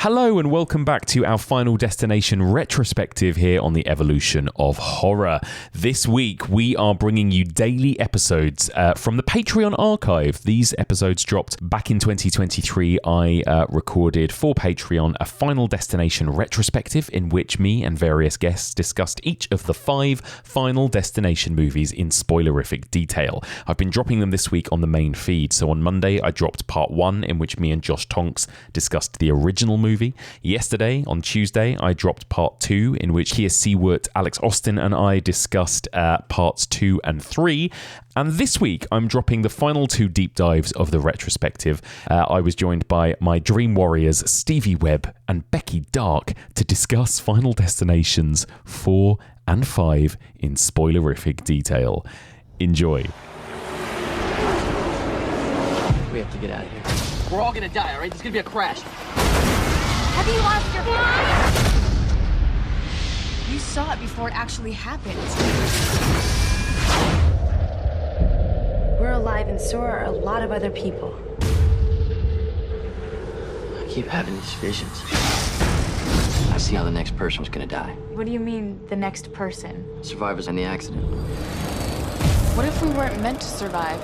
Hello and welcome back to our Final Destination retrospective here on the evolution of horror. This week we are bringing you daily episodes from the Patreon archive. These episodes dropped back in 2023. I recorded for Patreon a Final Destination retrospective in which me and various guests discussed each of the 5 Final Destination movies in spoilerific detail. I've been dropping them this week on the main feed. So on Monday I dropped part 1 in which me and Josh Tonks discussed the original movie. Yesterday, on Tuesday, I dropped part 2 in which Kia Seward, Alex Austin and I discussed parts 2 and 3. And this week, I'm dropping the final 2 deep dives of the retrospective. I was joined by my dream warriors, Stevie, Webb and Becky, Darke, to discuss Final Destinations 4 and 5 in spoilerific detail. Enjoy. We have to get out of here. We're all gonna die, all right? There's gonna be a crash. Have you lost your mind? You saw it before it actually happened. We're alive and so are a lot of other people. I keep having these visions. I see how the next person's gonna die. What do you mean, the next person? Survivors in the accident. What if we weren't meant to survive?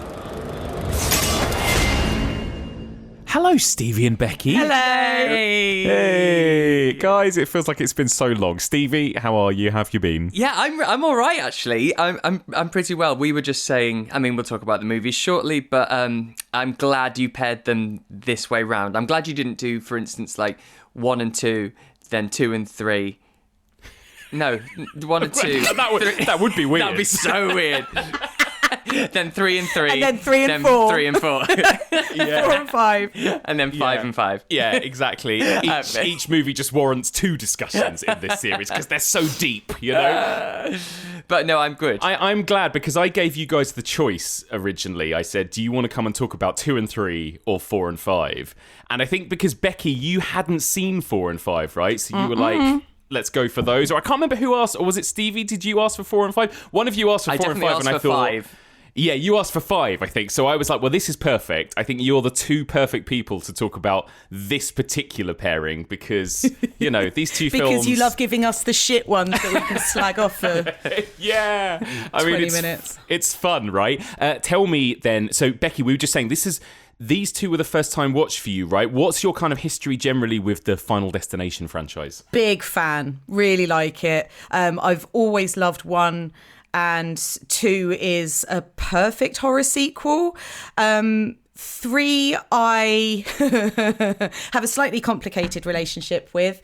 Hello, Stevie and Becky. Hello. Hey, guys! It feels like it's been so long. Stevie, how are you? How have you been? Yeah, I'm all right actually. I'm pretty well. We were just saying. I mean, we'll talk about the movies shortly, but I'm glad you paired them this way round. I'm glad you didn't do, for instance, like 1 and 2, then 2 and 3. No, 1 and 2. that would be weird. That'd be so weird. Then 3 and 3. And then 3 and 4. 3 and 4. Yeah. 4 and 5. And then 5 and 5. Yeah, exactly. Each movie just warrants 2 discussions in this series because they're so deep, you know? But no, I'm good. I'm glad because I gave you guys the choice originally. I said, do you want to come and talk about 2 and 3 or 4 and 5? And I think because, Becky, you hadn't seen 4 and 5, right? So you were like... Let's go for those. Or I can't remember who asked, or was it Stevie? Did you ask for 4 and 5? One of you asked for 4 and 5, and I thought, 5. Yeah, you asked for 5, I think. So I was like, well, this is perfect. I think you're the 2 perfect people to talk about this particular pairing because, you know, these 2 films. Because you love giving us the shit ones that we can slag off for. Yeah, I 20 minutes. It's fun, right? Tell me then. So Becky, we were just saying these 2 were the first time watch for you, right? What's your kind of history generally with the Final Destination franchise? Big fan. Really like it. I've always loved 1 and 2 is a perfect horror sequel. 3, I have a slightly complicated relationship with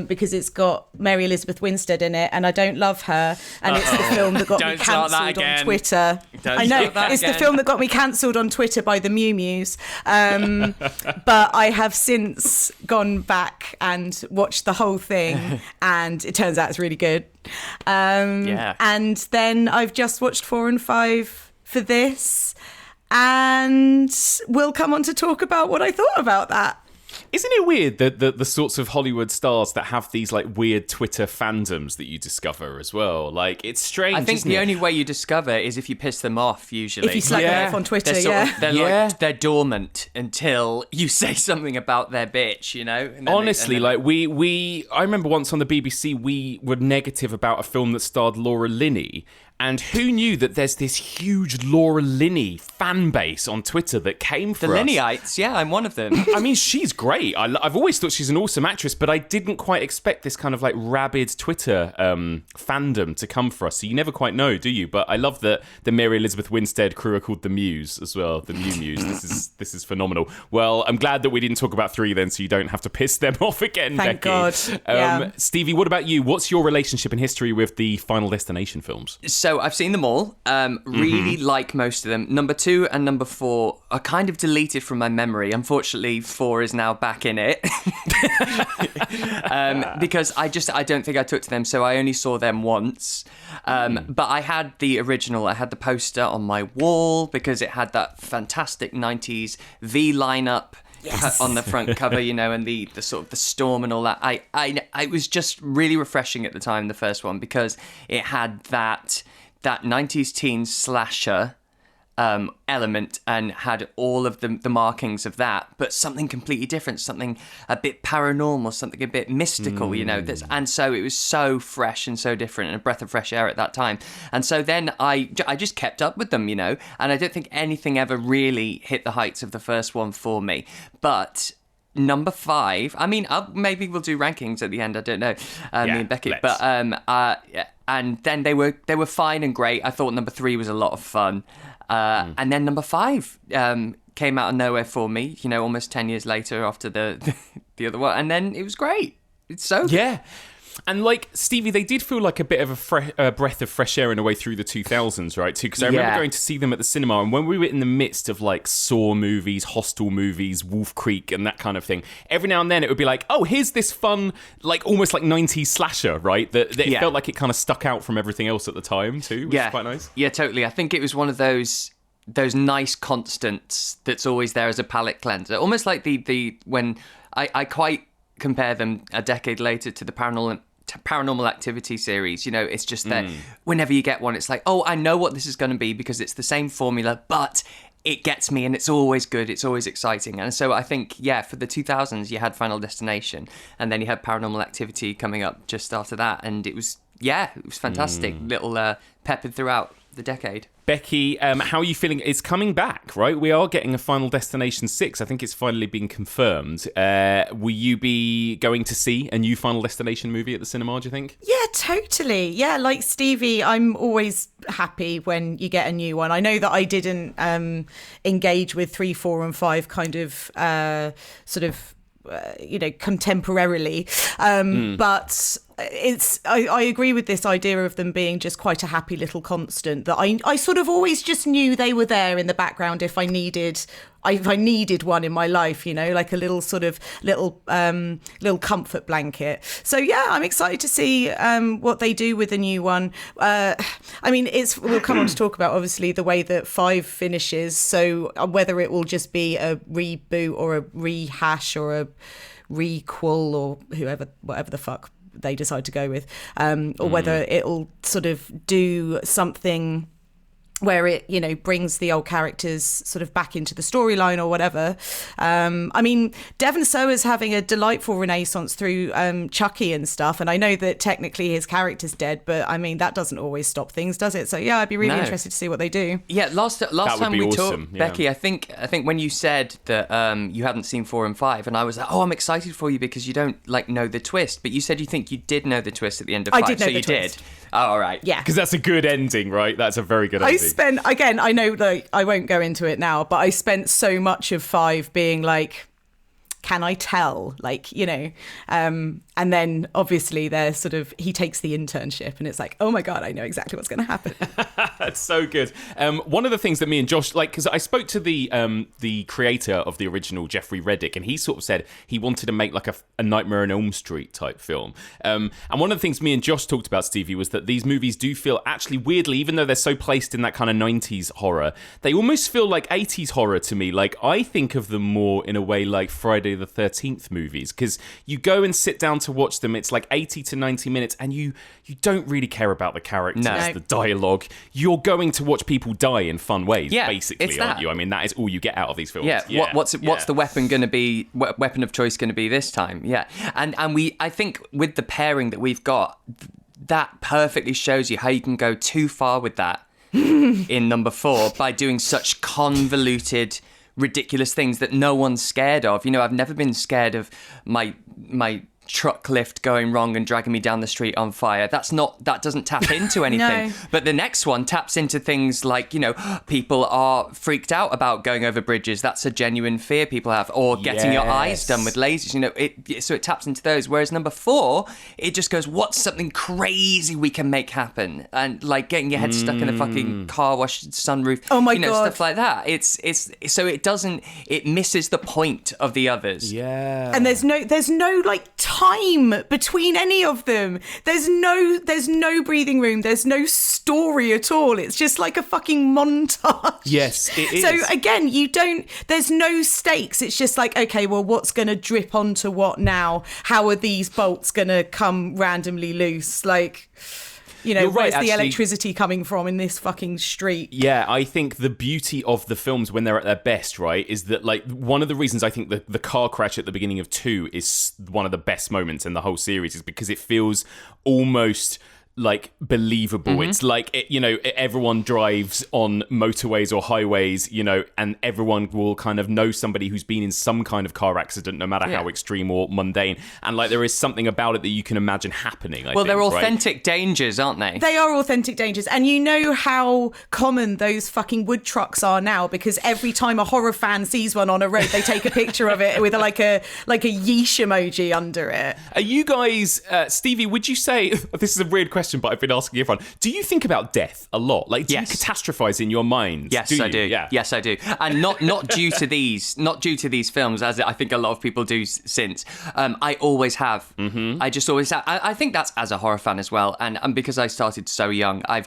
because it's got Mary Elizabeth Winstead in it and I don't love her. And it's the film that got me cancelled on Twitter. I know, it's the film that got me cancelled on Twitter by the Mew Mews. But I have since gone back and watched the whole thing and it turns out it's really good. And then I've just watched 4 and 5 for this. And we'll come on to talk about what I thought about that. Isn't it weird that the sorts of Hollywood stars that have these like weird Twitter fandoms that you discover as well? Like, it's strange. I think the only way you discover is if you piss them off, usually. If you slag them off on Twitter, they're dormant until you say something about their bitch, you know? Honestly, I remember once on the BBC, we were negative about a film that starred Laura Linney. And who knew that there's this huge Laura Linney fan base on Twitter that came from the Linneyites, yeah, I'm one of them. I mean, she's great. I've always thought she's an awesome actress, but I didn't quite expect this kind of like rabid Twitter fandom to come for us. So you never quite know, do you? But I love that the Mary Elizabeth Winstead crew are called the Mews as well. The Mew Mews. This is phenomenal. Well, I'm glad that we didn't talk about 3 then, so you don't have to piss them off again, Thank Becky. God. Stevie, what about you? What's your relationship and history with the Final Destination films? So I've seen them all. Really like most of them. Number 2 and number 4 are kind of deleted from my memory. Unfortunately, 4 is now back in it because I don't think I took to them, so I only saw them once. But I had the original. I had the poster on my wall because it had that fantastic 90s V lineup. Yes. On the front cover, you know, and the sort of the storm and all that. It was just really refreshing at the time, the first one, because it had that 90s teen slasher element and had all of the markings of that, but something completely different, something a bit paranormal, something a bit mystical, you know. And so it was so fresh and so different and a breath of fresh air at that time. And so then I just kept up with them, you know, and I don't think anything ever really hit the heights of the first one for me. But number 5, I mean, maybe we'll do rankings at the end, I don't know, me and Becky, let's. but and then they were fine and great. I thought number 3 was a lot of fun. And then number 5 came out of nowhere for me, you know, almost 10 years later after the other one. And then it was great. It's so good. Yeah. And like, Stevie, they did feel like a bit of a breath of fresh air in a way through the 2000s, right, too? Because I remember going to see them at the cinema, and when we were in the midst of like Saw movies, Hostel movies, Wolf Creek, and that kind of thing, every now and then it would be like, oh, here's this fun, like almost like 90s slasher, right? That it felt like it kind of stuck out from everything else at the time, too, which is quite nice. Yeah, totally. I think it was one of those nice constants that's always there as a palate cleanser. Almost like the when I quite compare them a decade later to the Paranormal Activity series. You know, it's just that whenever you get one, it's like, oh, I know what this is going to be because it's the same formula, but it gets me and it's always good, it's always exciting. And so I think, for the 2000s, you had Final Destination, and then you had Paranormal Activity coming up just after that, and it was fantastic. Little peppered throughout the decade. Becky, how are you feeling? It's coming back, right? We are getting a Final Destination 6. I think it's finally been confirmed. Will you be going to see a new Final Destination movie at the cinema, do you think? Yeah, totally. Yeah, like Stevie, I'm always happy when you get a new one. I know that I didn't engage with 3, 4 and 5 kind of contemporarily. But I agree with this idea of them being just quite a happy little constant, that I sort of always just knew they were there in the background if I needed one in my life, you know, like a little sort of little comfort blanket. So yeah, I'm excited to see what they do with the new one. I mean, we'll come on to talk about obviously the way that 5 finishes, so whether it will just be a reboot or a rehash or a requel or whatever the fuck they decide to go with, or whether it'll sort of do something where it, you know, brings the old characters sort of back into the storyline or whatever. I mean, Devon Sawa's having a delightful renaissance through Chucky and stuff, and I know that technically his character's dead, but I mean, that doesn't always stop things, does it? So yeah, I'd be really interested to see what they do. Yeah, last time we talked, Becky, I think when you said that you hadn't seen 4 and 5, and I was like, oh, I'm excited for you because you don't like know the twist, but you said you think you did know the twist at the end of 5. I did know the twist. Did. Oh, all right. Yeah. Because that's a good ending, right? That's a very good ending. I know that I won't go into it now, but I spent so much of 5 being like, can I tell? Like, you know, and then obviously they're sort of, he takes the internship and it's like, oh my God, I know exactly what's going to happen. That's so good. One of the things that me and Josh, like, because I spoke to the creator of the original, Jeffrey Reddick, and he sort of said he wanted to make like a Nightmare on Elm Street type film. And one of the things me and Josh talked about, Stevie, was that these movies do feel actually weirdly, even though they're so placed in that kind of 90s horror, they almost feel like 80s horror to me. Like, I think of them more in a way like Friday the 13th movies, because you go and sit down to watch them, it's like 80 to 90 minutes, and you don't really care about the characters, the dialogue. You're going to watch people die in fun ways, basically, aren't you? I mean, that is all you get out of these films. What's the weapon going to be? Weapon of choice going to be this time? Yeah, and I think with the pairing that we've got, that perfectly shows you how you can go too far with that in number 4 by doing such convoluted, ridiculous things that no one's scared of. You know, I've never been scared of my truck lift going wrong and dragging me down the street on fire. That doesn't tap into anything. No. But the next one taps into things like, you know, people are freaked out about going over bridges. That's a genuine fear people have, or getting your eyes done with lasers. You know, so it taps into those. Whereas number 4, it just goes, what's something crazy we can make happen? And like getting your head stuck in a fucking car wash sunroof. Oh my God. Stuff like that. It's so it misses the point of the others. Yeah. And there's no like time between any of them. There's no breathing room. There's no story at all. It's just like a fucking montage. Yes, it is. So again, there's no stakes. It's just like, okay, well, what's going to drip onto what now? How are these bolts going to come randomly loose? Like, You know, You're right, where's the actually. electricity coming from in this fucking street? Yeah, I think the beauty of the films when they're at their best, right, is that, like, one of the reasons I think the car crash at the beginning of 2 is one of the best moments in the whole series is because it feels almost like believable. It's like, everyone drives on motorways or highways, and everyone will kind of know somebody who's been in some kind of car accident, no matter how extreme or mundane. And like, there is something about it that you can imagine happening. I think, they're authentic dangers, aren't they? They are authentic dangers. And you know how common those fucking wood trucks are now, because every time a horror fan sees one on a road, they take a picture of it with like a yeesh emoji under it. Are you guys, Stevie, would you say, this is a weird question, but I've been asking everyone, do you think about death a lot? Like, do you catastrophize in your mind? Yes, I do. Yeah. Yes, I do. And not due to these films, as I think a lot of people do since. I always have. Mm-hmm. I just always have. I think that's as a horror fan as well. And because I started so young, I've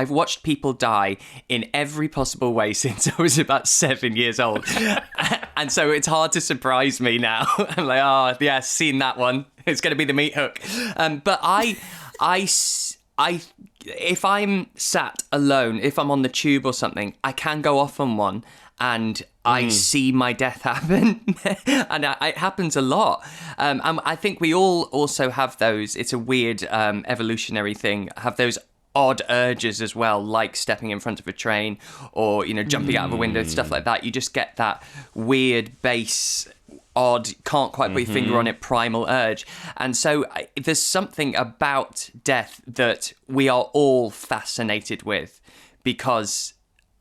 watched people die in every possible way since I was about 7 years old. And so it's hard to surprise me now. I'm like, oh, yeah, seen that one. It's going to be the meat hook. But if I'm sat alone, if I'm on the tube or something, I can go off on one and I see my death happen. And it happens a lot. And I think we all also have those, it's a weird evolutionary thing, have those odd urges as well, like stepping in front of a train or, jumping out of a window, stuff like that. You just get that weird base, odd, can't quite put your finger on it, primal urge. And so there's something about death that we are all fascinated with because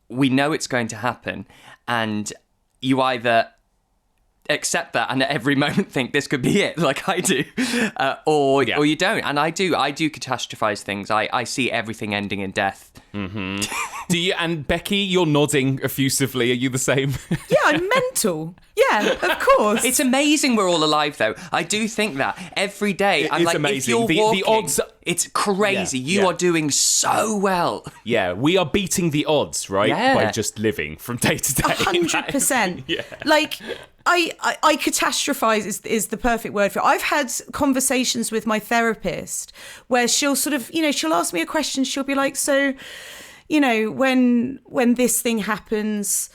we know it's going to happen, and you either accept that and at every moment think this could be it, like I do, or you don't. And I do catastrophize things. I see everything ending in death. Mm-hmm. Do you? And Becky, you're nodding effusively. Are you the same? Yeah, I'm mental. Yeah, of course. It's amazing we're all alive, though. I do think that every day. I'm like, amazing. If you're walking, the odds. It's crazy. You are doing so well. Yeah, we are beating the odds, right? Yeah. By just living from day to day. 100%. Yeah. Like, I catastrophize is the perfect word for it. I've had conversations with my therapist where she'll sort of, she'll ask me a question. She'll be like, so, when this thing happens,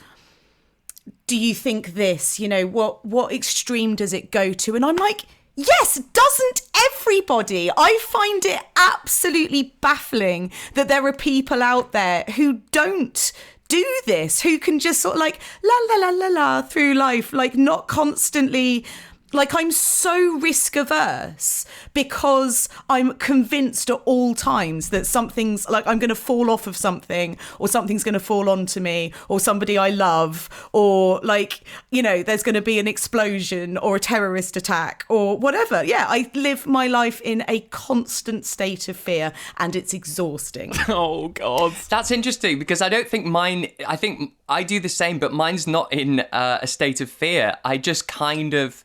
do you think this? What extreme does it go to? And I'm like, yes, doesn't everybody? I find it absolutely baffling that there are people out there who don't do this, who can just sort of like la la la la la through life, like not constantly. Like, I'm so risk averse because I'm convinced at all times that something's like, I'm going to fall off of something, or something's going to fall onto me, or somebody I love, or like, there's going to be an explosion or a terrorist attack or whatever. Yeah, I live my life in a constant state of fear, and it's exhausting. Oh, God. That's interesting because I don't think I think I do the same, but mine's not in a state of fear. I just kind of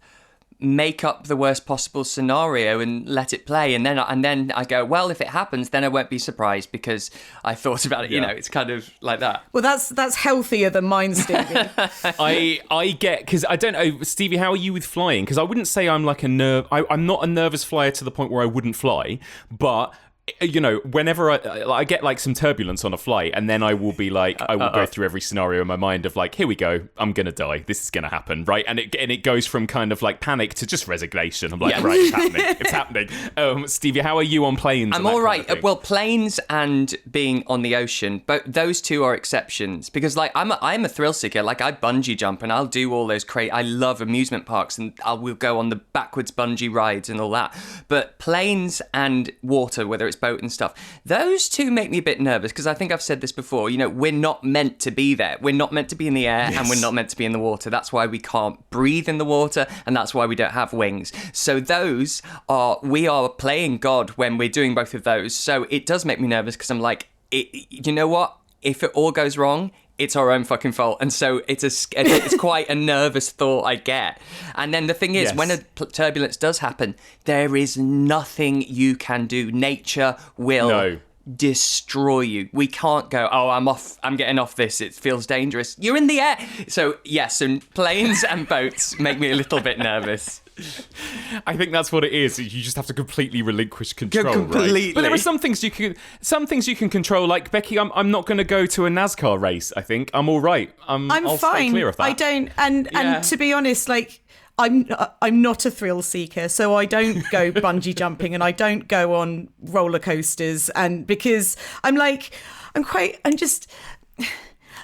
make up the worst possible scenario and let it play, and then I go, well, if it happens, then I won't be surprised because I thought about it. It's kind of like that. Well, that's healthier than mine, Stevie. I get, because I don't know, Stevie, how are you with flying? Because I wouldn't say I'm like I'm not a nervous flyer to the point where I wouldn't fly, but whenever I get like some turbulence on a flight, and then I will be like, I will go through every scenario in my mind of like, here we go, I'm gonna die, this is gonna happen, right? And it goes from kind of like panic to just resignation. I'm like, right, it's happening. Stevie, how are you on planes? I'm all right. Well, planes and being on the ocean, but those two are exceptions because like I'm a thrill seeker. Like I bungee jump and I'll do all those I love amusement parks, and we'll go on the backwards bungee rides and all that. But planes and water, whether it's boat and stuff, those two make me a bit nervous because I think I've said this before, we're not meant to be there. We're not meant to be in the air, and we're not meant to be in the water. That's why we can't breathe in the water, and that's why we don't have wings. So we are playing God when we're doing both of those. So it does make me nervous because I'm like, you know what? If it all goes wrong, it's our own fucking fault. And so it's quite a nervous thought I get. And then the thing is, when a turbulence does happen, there is nothing you can do. Nature will destroy you. We can't go, oh, I'm getting off this, it feels dangerous. You're in the air. So yes, and planes and boats make me a little bit nervous. I think that's what it is. You just have to completely relinquish control, completely. right? But there are some things you can control. Like Becky, I'm not going to go to a NASCAR race. I think I'm all right. I'll fine. Stay clear of that. I don't. And to be honest, like I'm not a thrill seeker, so I don't go bungee jumping and I don't go on roller coasters. And because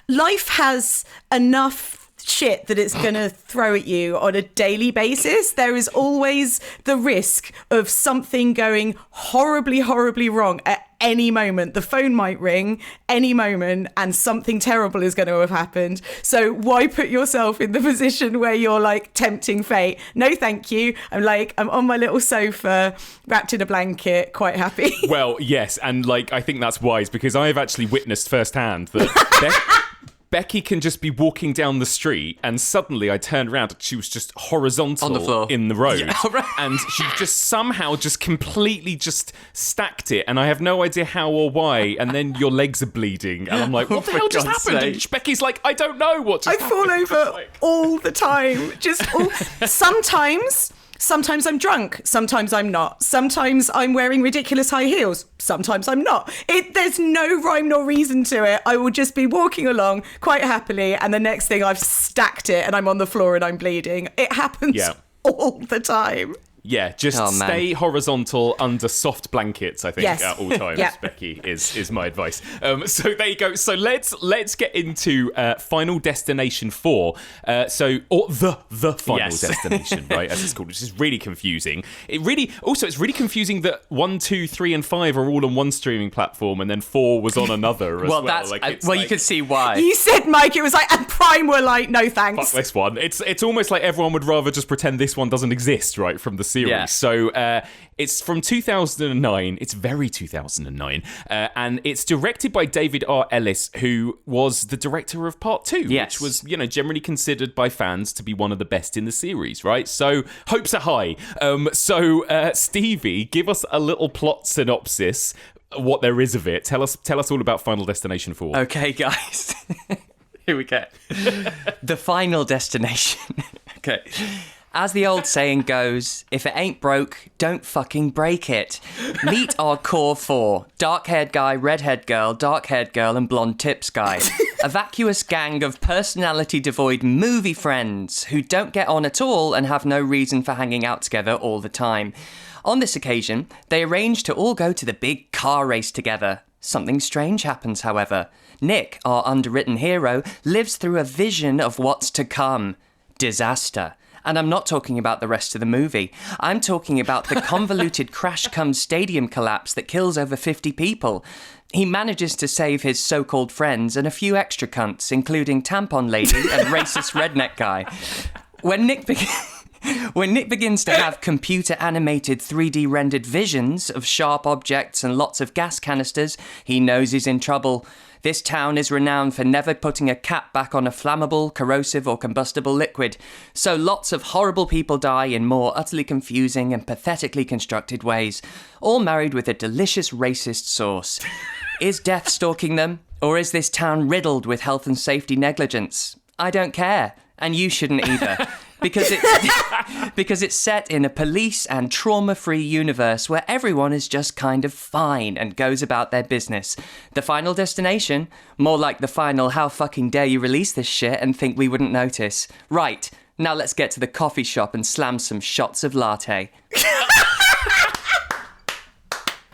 life has enough shit that it's going to throw at you on a daily basis. There is always the risk of something going horribly, horribly wrong at any moment. The phone might ring any moment and something terrible is going to have happened. So why put yourself in the position where you're like tempting fate? No, thank you. I'm on my little sofa, wrapped in a blanket, quite happy. Well, yes. And like, I think that's wise because I have actually witnessed firsthand that Becky can just be walking down the street and suddenly I turned around and she was just horizontal on the floor in the road. Yeah, right. And she just somehow just completely just stacked it and I have no idea how or why. And then your legs are bleeding and I'm like, what the hell just happened? And Becky's like, I don't know what just happened. I fall over all the time. Sometimes I'm drunk. Sometimes I'm not. Sometimes I'm wearing ridiculous high heels. Sometimes I'm not. There's no rhyme nor reason to it. I will just be walking along quite happily and the next thing I've stacked it and I'm on the floor and I'm bleeding. It happens all the time. Yeah, just stay horizontal under soft blankets, I think, at all times, Becky, is my advice. So there you go. So let's get into Final Destination 4. The Final Destination, right, as it's called, which is really confusing. It's really confusing that 1, 2, 3, and 5 are all on one streaming platform and then 4 was on another as well. You can see why. You said, Mike, it was like, and Prime were like, no thanks. Fuck this one. It's almost like everyone would rather just pretend this one doesn't exist, right, from the series. Yeah. So it's from 2009. It's very 2009. And it's directed by David R. Ellis, who was the director of Part 2, which was, generally considered by fans to be one of the best in the series, right? So hopes are high. Stevie, give us a little plot synopsis, what there is of it. Tell us all about Final Destination 4. Okay, guys. Here we go. The Final Destination. Okay. As the old saying goes, if it ain't broke, don't fucking break it. Meet our core 4. Dark-haired guy, red-haired girl, dark-haired girl, and blonde tips guy. A vacuous gang of personality-devoid movie friends who don't get on at all and have no reason for hanging out together all the time. On this occasion, they arrange to all go to the big car race together. Something strange happens, however. Nick, our underwritten hero, lives through a vision of what's to come. Disaster. And I'm not talking about the rest of the movie. I'm talking about the convoluted crash-cum-stadium collapse that kills over 50 people. He manages to save his so-called friends and a few extra cunts, including Tampon Lady and racist redneck guy. When Nick begins to have computer-animated 3D rendered visions of sharp objects and lots of gas canisters, he knows he's in trouble. This town is renowned for never putting a cap back on a flammable, corrosive or combustible liquid. So lots of horrible people die in more utterly confusing and pathetically constructed ways, all married with a delicious racist sauce. Is death stalking them? Or is this town riddled with health and safety negligence? I don't care. And you shouldn't either. Because it's set in a police and trauma-free universe where everyone is just kind of fine and goes about their business. The Final Destination? More like the final how fucking dare you release this shit and think we wouldn't notice. Right, now let's get to the coffee shop and slam some shots of latte.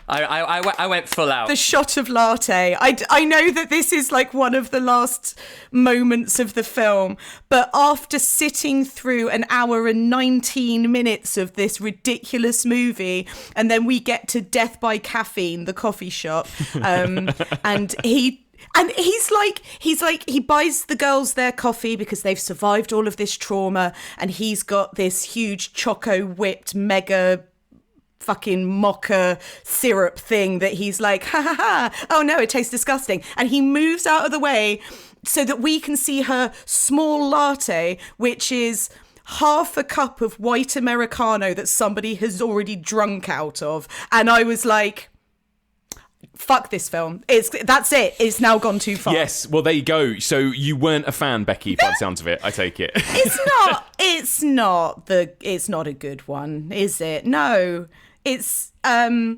I went full out. The shot of latte. I know that this is like one of the last moments of the film, but after sitting through an hour and 19 minutes of this ridiculous movie, and then we get to Death by Caffeine, the coffee shop, and he buys the girls their coffee because they've survived all of this trauma, and he's got this huge choco whipped mega fucking mocha syrup thing that he's like, ha ha ha, oh no, it tastes disgusting. And he moves out of the way so that we can see her small latte, which is half a cup of white Americano that somebody has already drunk out of. And I was like, fuck this film. That's it. It's now gone too far. Yes, well, there you go. So you weren't a fan, Becky, by the sounds of it, I take it. It's not a good one, is it? No. It's I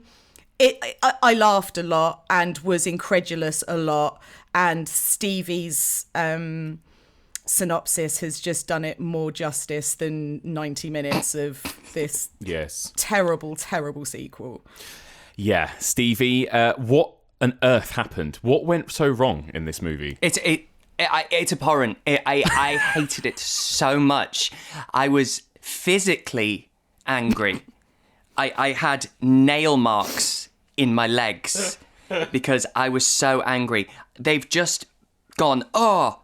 laughed a lot and was incredulous a lot, and Stevie's synopsis has just done it more justice than 90 minutes of this terrible sequel. Yeah, Stevie, what on earth happened? What went so wrong in this movie? It's abhorrent. I hated it so much. I was physically angry. I had nail marks in my legs because I was so angry. They've just gone, oh,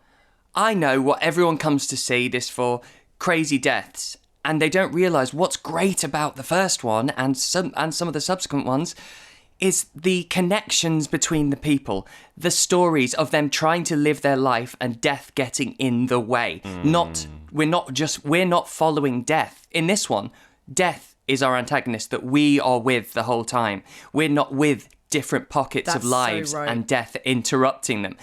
I know what everyone comes to see this for, crazy deaths. And they don't realise what's great about the first one and some of the subsequent ones is the connections between the people, the stories of them trying to live their life and death getting in the way. We're not following death. In this one, death is our antagonist that we are with the whole time. We're not with different pockets of lives and death interrupting them.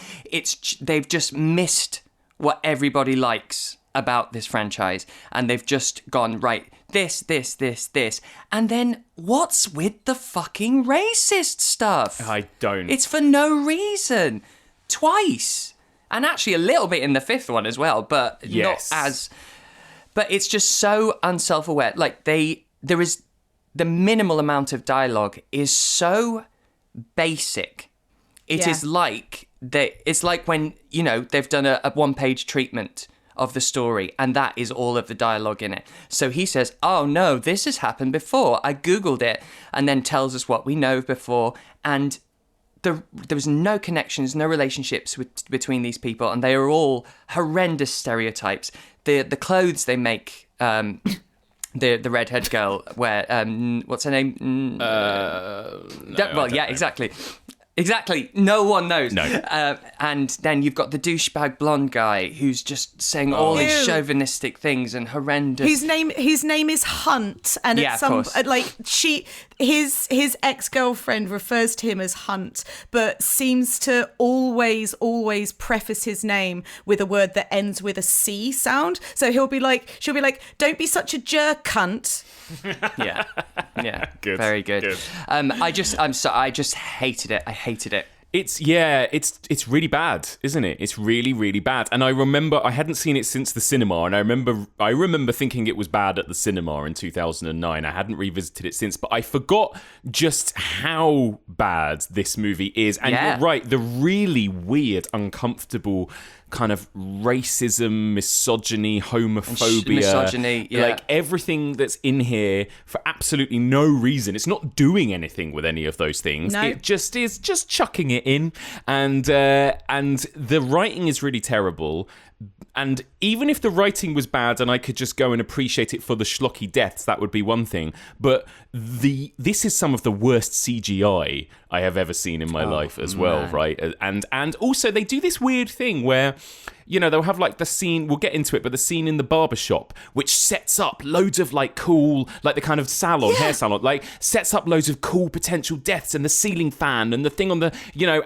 They've just missed what everybody likes about this franchise, and they've just gone, right, this, and then what's with the fucking racist stuff? I don't. It's for no reason. Twice. And actually a little bit in the fifth one as well, but not as... But it's just so unself-aware. Like, there is... The minimal amount of dialogue is so basic. It is like... It's like when, they've done a one-page treatment of the story, and that is all of the dialogue in it. So he says, oh no, this has happened before. I Googled it, and then tells us what we know before, and there was no connections, no relationships between these people, and they are all horrendous stereotypes. The clothes they make, the redhead girl wear, what's her name? Exactly. Exactly. No one knows. No. And then you've got the douchebag blonde guy who's just saying all these chauvinistic things and horrendous. His name is Hunt, and yeah, at some his ex-girlfriend refers to him as Hunt, but seems to always preface his name with a word that ends with a C sound. So she'll be like, "Don't be such a jerk, cunt." Yeah. Good. Very good. I just hated it. I hated it. It's really bad, isn't it? It's really, really bad. And I remember I hadn't seen it since the cinema, and I remember thinking it was bad at the cinema in 2009. I hadn't revisited it since, but I forgot just how bad this movie is. And you're right, the really weird, uncomfortable kind of racism, misogyny, homophobia, like everything that's in here for absolutely no reason. It's not doing anything with any of those things. No. It just is just chucking it in, and the writing is really terrible. And even if the writing was bad and I could just go and appreciate it for the schlocky deaths, that would be one thing. But this is some of the worst CGI I have ever seen in my life as well, right? And also they do this weird thing where, they'll have like the scene, we'll get into it, but the scene in the barbershop, which sets up loads of like cool, like the kind of salon, hair salon, like sets up loads of cool potential deaths, and the ceiling fan and the thing on the,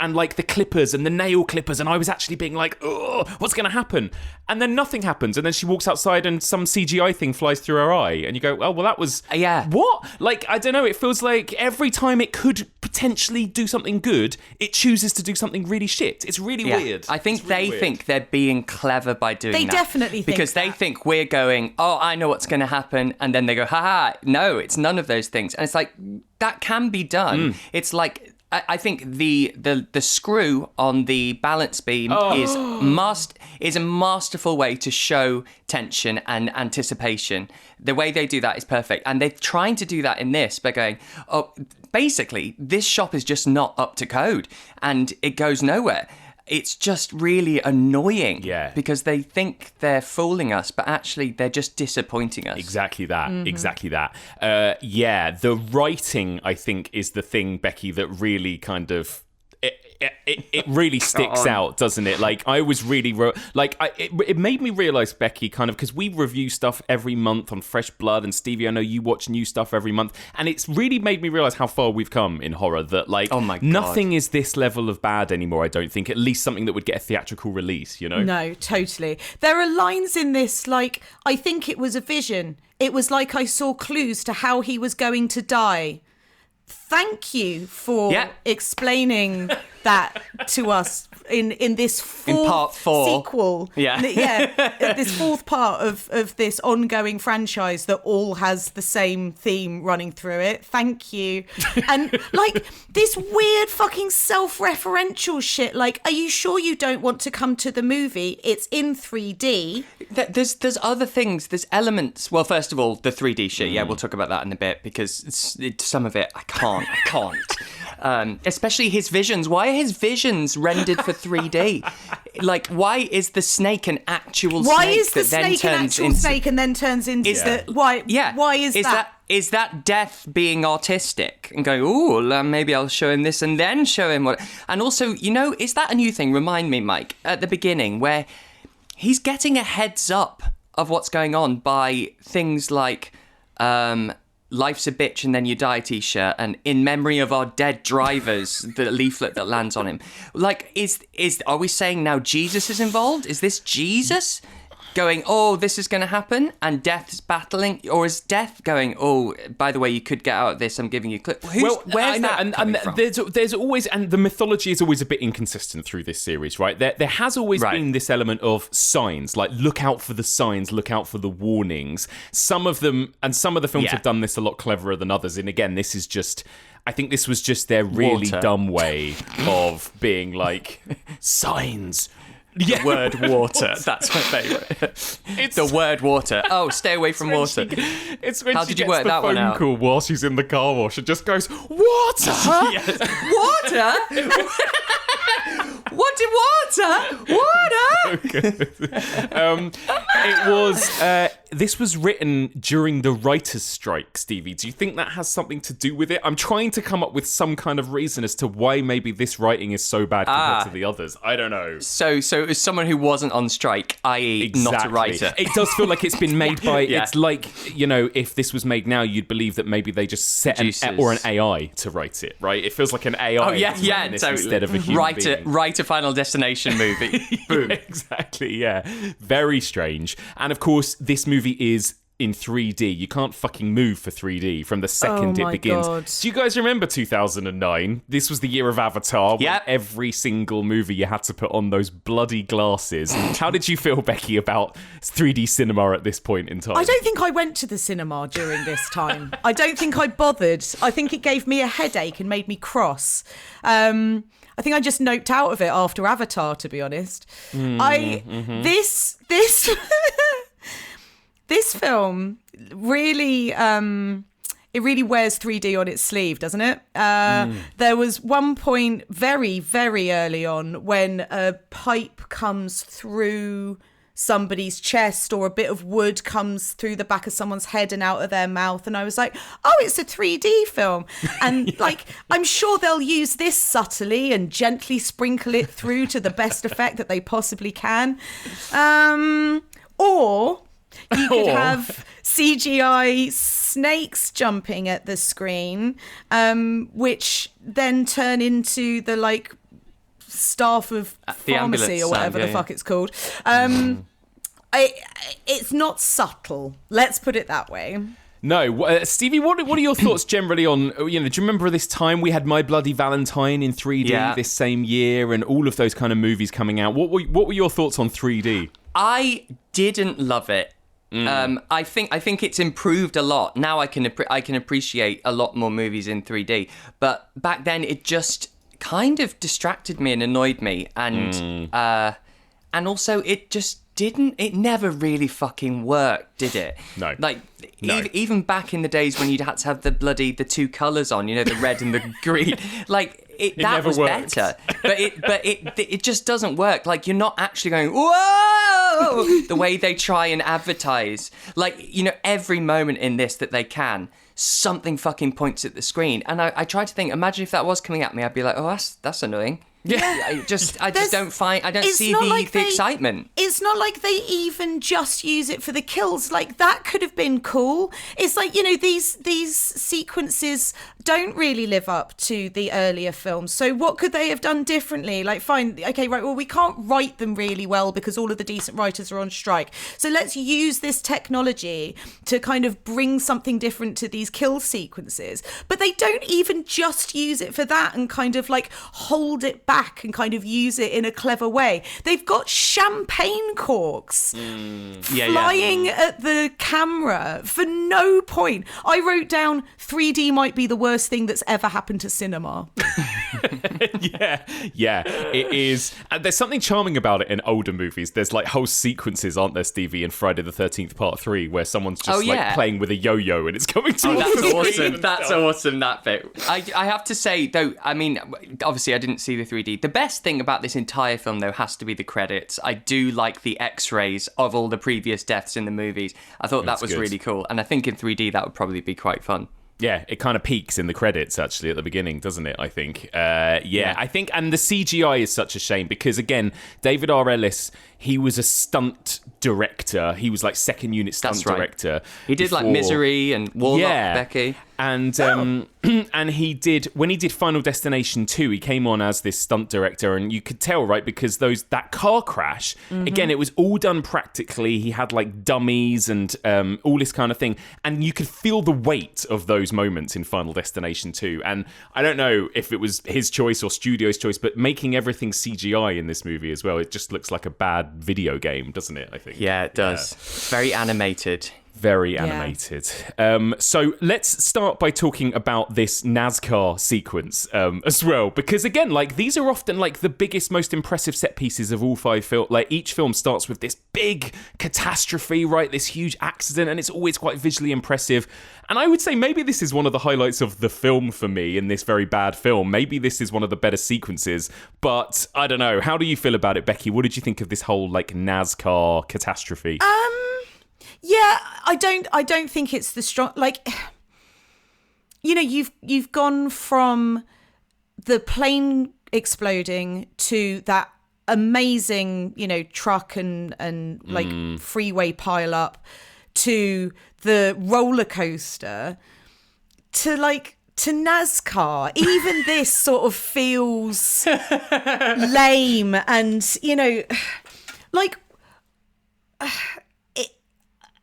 and like the clippers and the nail clippers. And I was actually being like, oh, what's going to happen? And then nothing happens. And then she walks outside and some CGI thing flies through her eye. And you go, oh, well, that was... What? Like, I don't know. It feels like every time it could potentially do something good, it chooses to do something really shit. It's really weird. I think they think they're being clever by doing that. They definitely think because they think we're going, oh, I know what's going to happen. And then they go, haha, no, it's none of those things. And it's like, that can be done. It's like... I think the screw on the balance beam is a masterful way to show tension and anticipation. The way they do that is perfect. And they're trying to do that in this by going, basically, this shop is just not up to code and it goes nowhere. It's just really annoying because they think they're fooling us, but actually they're just disappointing us. Exactly that. The writing, I think, is the thing, Becky, that really kind of... it really sticks out, doesn't it? Like, I was really it made me realize, Becky, kind of, because we review stuff every month on Fresh Blood, and Stevie, I know you watch new stuff every month, and it's really made me realize how far we've come in horror, that like, oh my God, nothing is this level of bad anymore. I don't think, at least something that would get a theatrical release, you know? No, totally. There are lines in this, like, I think it was a vision. It was like I saw clues to how he was going to die. Thank you for explaining that to us in this part 4 sequel. This fourth part of this ongoing franchise that all has the same theme running through it. Thank you. And like this weird fucking self-referential shit. Like, are you sure you don't want to come to the movie? It's in 3D. There's other things. There's elements. Well, first of all, the 3D shit. Yeah, we'll talk about that in a bit, because some of it I can't. Especially his visions. Why are his visions rendered for 3D? Like, why is the snake an actual snake? Why is the that snake an actual snake and then turns into why is that? Is that Death being artistic and going, oh, maybe I'll show him this and then show him what? And also, you know, is that a new thing? Remind me, Mike, at the beginning, where he's getting a heads up of what's going on by things like Life's a Bitch and Then You Die t-shirt, and In Memory of Our Dead Drivers, the leaflet that lands on him. Like, are we saying now Jesus is involved? Is this Jesus going, oh, this is going to happen, and Death's battling? Or is Death going, oh, by the way, you could get out of this, I'm giving you clip? Where's that coming from? There's always, and the mythology is always a bit inconsistent through this series, right? There has always been this element of signs, like look out for the signs, look out for the warnings. Some of the films have done this a lot cleverer than others, and again, this is just... I think this was just their really dumb way of being like, signs... The word water. That's my favourite. It's the word water. Oh, stay away from water. It's when How she did you gets work the that one phone out? call while she's in the car wash and just goes, water? Water? What did water? It was... this was written during the writer's strike, Stevie. Do you think that has something to do with it? I'm trying to come up with some kind of reason as to why maybe this writing is so bad compared to the others. I don't know. So as someone who wasn't on strike, i.e. not a writer. It does feel like it's been made by... It's like, you know, if this was made now, you'd believe that maybe they just set an AI to write it, right? It feels like an AI totally. instead of a human being. Write a Final Destination movie. Boom. Exactly, yeah. Very strange. And of course, this movie is in 3D. You can't fucking move for 3D from the second it begins. God. Do you guys remember 2009? This was the year of Avatar. Yep. Every single movie you had to put on those bloody glasses. How did you feel, Becky, about 3D cinema at this point in time? I don't think I went to the cinema during this time. I don't think I bothered. I think it gave me a headache and made me cross. I think I just noped out of it after Avatar, to be honest. This film really, it really wears 3D on its sleeve, doesn't it? There was one point very, very early on when a pipe comes through somebody's chest or a bit of wood comes through the back of someone's head and out of their mouth, and I was like, oh, it's a 3D film. And like, I'm sure they'll use this subtly and gently sprinkle it through to the best effect that they possibly can. Or you could have CGI snakes jumping at the screen, which then turn into the like staff of pharmacy or whatever the fuck it's called. It's not subtle. Let's put it that way. No, Stevie, what are your thoughts generally on, you know, do you remember this time we had My Bloody Valentine in 3D this same year and all of those kind of movies coming out? What were your thoughts on 3D? I didn't love it. I think it's improved a lot. Now I can appreciate a lot more movies in 3D. But back then it just kind of distracted me and annoyed me, and also it just didn't. It never really fucking worked, did it? No. Like even back in the days when you'd had to have the two colours on, you know, the red and the green. Like that was worked. better, but it just doesn't work. Like you're not actually going whoa whoa, the way they try and advertise, like, you know, every moment in this that they can, something fucking points at the screen. And I try to think, imagine if that was coming at me, I'd be like, oh, that's annoying. Yeah, I just don't see the excitement. It's not like they even just use it for the kills. Like, that could have been cool. It's like, you know, these sequences don't really live up to the earlier films. So what could they have done differently? Like, fine, okay, right, well, we can't write them really well because all of the decent writers are on strike. So let's use this technology to kind of bring something different to these kill sequences. But they don't even just use it for that and kind of like hold it back and kind of use it in a clever way. They've got champagne corks flying at the camera for no point. I wrote down 3D might be the worst thing that's ever happened to cinema. Yeah, it is. And there's something charming about it in older movies. There's like whole sequences, aren't there, Stevie, in Friday the 13th Part 3, where someone's just like playing with a yo-yo and it's coming towards the screen. Awesome. That's awesome, that bit. I have to say, though, I mean, obviously I didn't see the 3D. The best thing about this entire film, though, has to be the credits. I do like the x-rays of all the previous deaths in the movies. I thought that was good. Really cool. And I think in 3D that would probably be quite fun. Yeah, it kind of peaks in the credits, actually, at the beginning, doesn't it, I think? I think, and the CGI is such a shame because, again, David R. Ellis, he was a stunt director. He was, like, second unit stunt director. He did, like, Misery and Warlock, Becky. And and he did, when he did Final Destination 2, he came on as this stunt director, and you could tell, right, because that car crash, again, it was all done practically. He had like dummies and all this kind of thing, and you could feel the weight of those moments in Final Destination 2. And I don't know if it was his choice or studio's choice, but making everything CGI in this movie as well, it just looks like a bad video game, doesn't it, I think? Yeah, it does. Very animated. Very animated. So let's start by talking about this NASCAR sequence as well, because again, like, these are often like the biggest, most impressive set pieces of all 5 films. Like, each film starts with this big catastrophe, right? This huge accident, and it's always quite visually impressive. And I would say maybe this is one of the highlights of the film for me in this very bad film. Maybe this is one of the better sequences, but I don't know. How do you feel about it, Becky? What did you think of this whole like NASCAR catastrophe? Yeah, I don't think it's the strong, like, you know, you've gone from the plane exploding to that amazing, you know, truck and like freeway pile up to the roller coaster to NASCAR. Even this sort of feels lame, and, you know, like,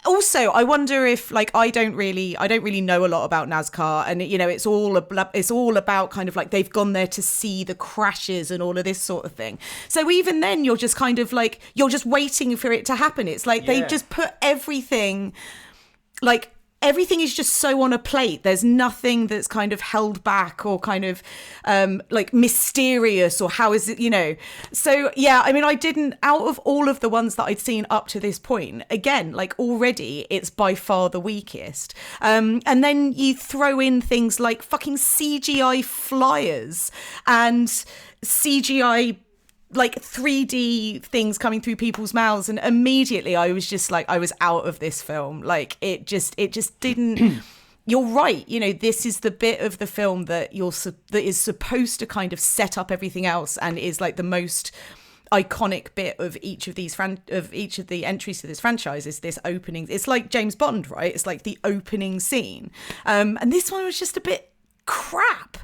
also, I wonder if, like, I don't really know a lot about NASCAR, and, you know, it's all about kind of like they've gone there to see the crashes and all of this sort of thing. So even then, you're just kind of like, you're just waiting for it to happen. It's like they just put everything, like, everything is just so on a plate. There's nothing that's kind of held back or kind of like mysterious, or how is it, you know? So yeah, I mean, I didn't, out of all of the ones that I'd seen up to this point, again, like, already it's by far the weakest. And then you throw in things like fucking CGI flyers and CGI like 3D things coming through people's mouths, and immediately I was just like, I was out of this film. Like, it just didn't. You're right, you know, this is the bit of the film that that is supposed to kind of set up everything else, and is like the most iconic bit of each of these each of the entries to this franchise, is this opening. It's like James Bond, right? It's like the opening scene, and this one was just a bit crap.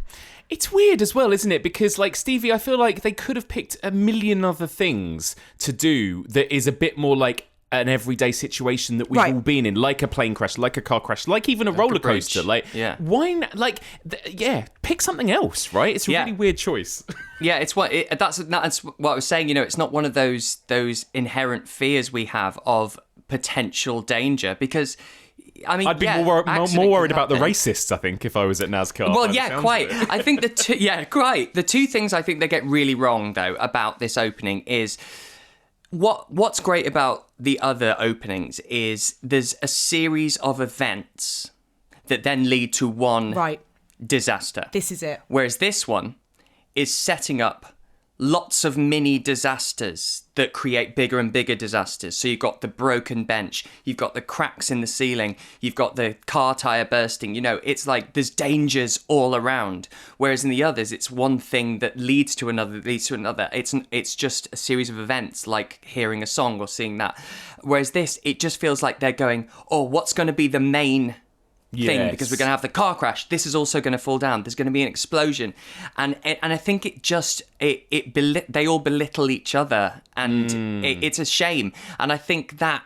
It's weird as well, isn't it? Because, like, Stevie, I feel like they could have picked a million other things to do that is a bit more like an everyday situation that we've all been in, like a plane crash, like a car crash, like even a roller coaster. Like, why? Pick something else, right? It's a really weird choice. Yeah, that's what I was saying. You know, it's not one of those inherent fears we have of potential danger, because, I mean, I'd be more worried about the racists, I think, if I was at NASCAR. Well, yeah, quite. I think the two things I think they get really wrong, though, about this opening is what's great about the other openings is there's a series of events that then lead to one disaster. This is it. Whereas this one is setting up lots of mini disasters that create bigger and bigger disasters. So you've got the broken bench, you've got the cracks in the ceiling, you've got the car tire bursting. You know, it's like there's dangers all around. Whereas in the others, it's one thing that leads to another, It's just a series of events, like hearing a song or seeing that. Whereas this, it just feels like they're going, oh, what's going to be the main thing, because we're going to have the car crash. This is also going to fall down. There's going to be an explosion, and I think they all belittle each other, and it's a shame. And I think that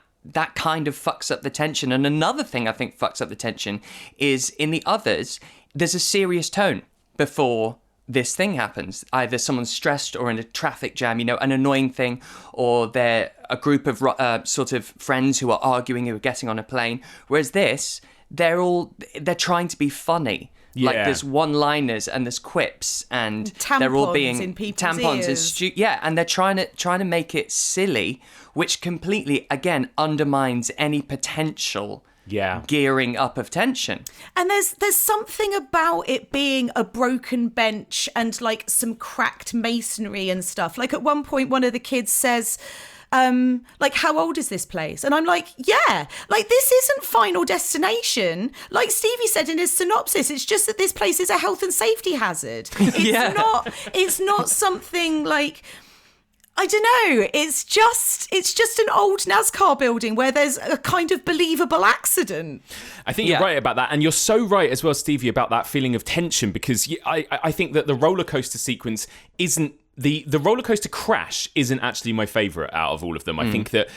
kind of fucks up the tension. And another thing I think fucks up the tension is in the others, there's a serious tone before this thing happens. Either someone's stressed or in a traffic jam, you know, an annoying thing, or they're a group of sort of friends who are arguing, who are getting on a plane. Whereas this, they're trying to be funny. Yeah. Like there's one-liners and there's quips, and tampons they're all being in people's tampons ears. And they're trying to make it silly, which completely again undermines any potential gearing up of tension. And there's something about it being a broken bench and like some cracked masonry and stuff. Like at one point, one of the kids says, like, how old is this place? And I'm like, yeah, like this isn't Final Destination. Like Stevie said in his synopsis, it's just that this place is a health and safety hazard. It's not something like, I don't know. It's just an old NASCAR building where there's a kind of believable accident. I think you're right about that. And you're so right as well, Stevie, about that feeling of tension, because I think that the roller coaster sequence isn't, the roller coaster crash isn't actually my favourite out of all of them. I think that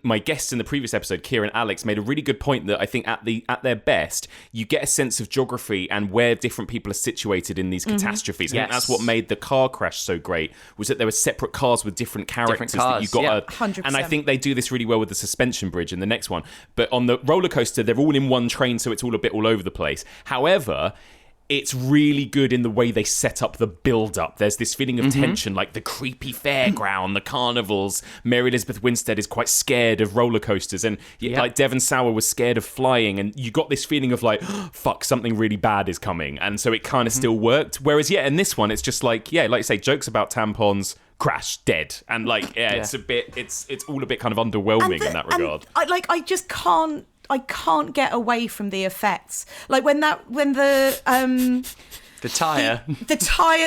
my guests in the previous episode, Kieran and Alex, made a really good point that I think at their best, you get a sense of geography and where different people are situated in these catastrophes. I think that's what made the car crash so great, was that there were separate cars with different characters that you got. 100%. And I think they do this really well with the suspension bridge in the next one. But on the roller coaster, they're all in one train, so it's all a bit all over the place. However, it's really good in the way they set up the build-up. There's this feeling of tension, like the creepy fairground, the carnivals. Mary Elizabeth Winstead is quite scared of roller coasters, and like Devon Sawa was scared of flying, and you got this feeling of like, fuck, something really bad is coming, and so it kind of still worked. Whereas, in this one, it's just like, like you say, jokes about tampons, crash, dead, and like, it's a bit, it's all a bit kind of underwhelming in that regard. I just can't get away from the effects. Like when the tire,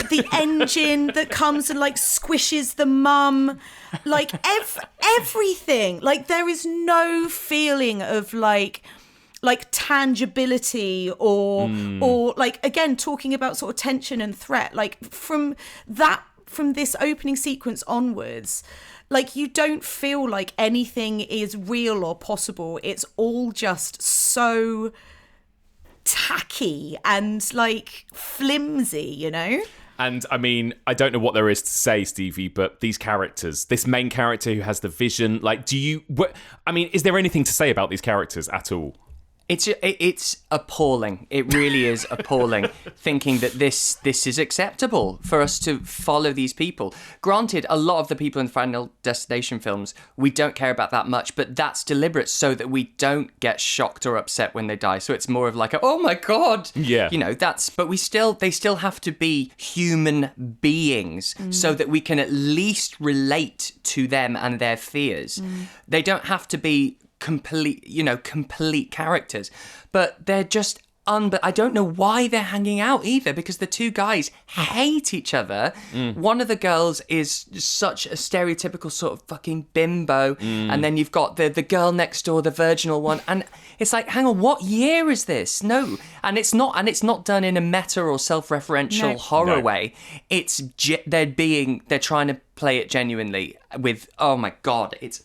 the engine that comes and like squishes the mum, like everything. Like there is no feeling of like tangibility or like, again, talking about sort of tension and threat. Like from this opening sequence onwards, like you don't feel like anything is real or possible. It's all just so tacky and like flimsy, you know? And I mean, I don't know what there is to say, Stevie, but these characters, this main character who has the vision, like, is there anything to say about these characters at all? It's appalling. It really is appalling. Thinking that this is acceptable for us to follow these people. Granted, a lot of the people in Final Destination films we don't care about that much, but that's deliberate so that we don't get shocked or upset when they die. So it's more of like, oh my god, you know. But they still have to be human beings so that we can at least relate to them and their fears. They don't have to be complete characters, but they're just but I don't know why they're hanging out either, because the two guys hate each other. One of the girls is such a stereotypical sort of fucking bimbo, and then you've got the girl next door, the virginal one, and it's like, hang on, what year is this? No, and it's not done in a meta or self-referential horror way. It's they're trying to play it genuinely with, oh my god, it's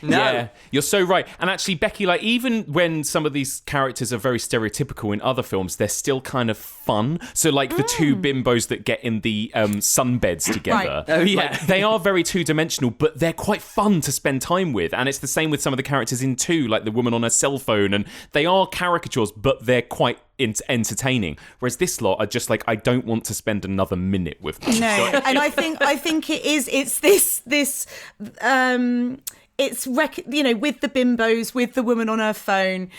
no. Yeah, you're so right. And actually, Becky, like, even when some of these characters are very stereotypical in other films, they're still kind of fun. So, like, the two bimbos that get in the sunbeds together. Right. Oh, yeah. Like, they are very two-dimensional, but they're quite fun to spend time with. And it's the same with some of the characters in 2, like the woman on her cell phone. And they are caricatures, but they're quite entertaining. Whereas this lot are just like, I don't want to spend another minute with them. No, and I think it's this it's with the bimbos, with the woman on her phone,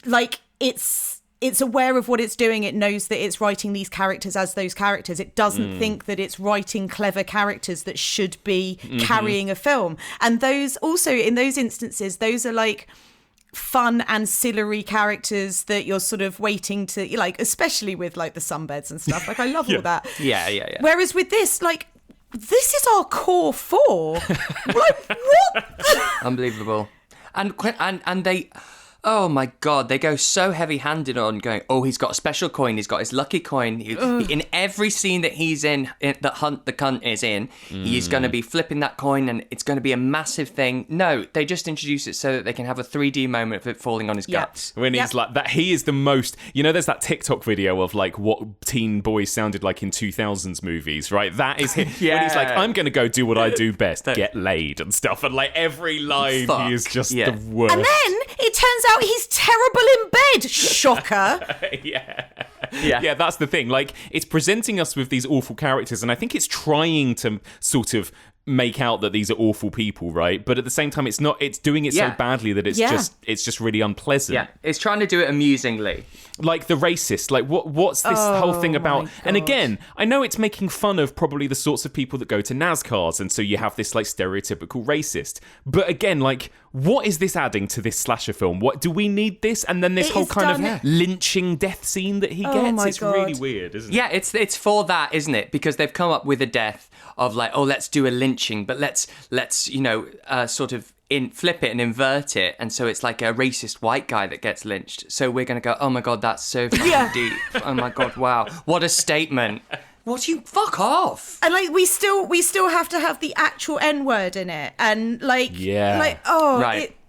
like it's it's aware of what it's doing. It knows that it's writing these characters as those characters. It doesn't think that it's writing clever characters that should be carrying a film. And those also, in those instances, those are like fun ancillary characters that you're sort of waiting to, like, especially with like the sunbeds and stuff. Like, I love all that. Yeah. Whereas with this, like, this is our core four. Like, what? Unbelievable. And they, oh my God, they go so heavy-handed on going, oh, he's got a special coin, he's got his lucky coin. In every scene that he's in that Hunt the Cunt is in, he's going to be flipping that coin and it's going to be a massive thing. No, they just introduce it so that they can have a 3D moment of it falling on his guts. When he's like that, he is the most, you know, there's that TikTok video of like what teen boys sounded like in 2000s movies, right? That is him. When he's like, I'm going to go do what I do best, get laid and stuff. And like every line, he is just the worst. And then it turns out he's terrible in bed. Shocker. Yeah, that's the thing. Like, it's presenting us with these awful characters, and I think it's trying to sort of make out that these are awful people, right? But at the same time, it's not. It's doing it so badly that it's just really unpleasant. Yeah, it's trying to do it amusingly. Like the racist, like what's this whole thing about? And again, I know it's making fun of probably the sorts of people that go to NASCARs, and so you have this like stereotypical racist. But again, like, what is this adding to this slasher film? What do we need this? And then this whole kind of lynching death scene that he gets. It's really weird, isn't it? Yeah, it's for that, isn't it? Because they've come up with a death of like, oh, let's do a lynching, but let's sort of flip it and invert it, and so it's like a racist white guy that gets lynched. So we're gonna go, oh my God, that's so fucking deep. Oh my God, wow, what a statement. What do you fuck off? And like we still have to have the actual N-word in it, and like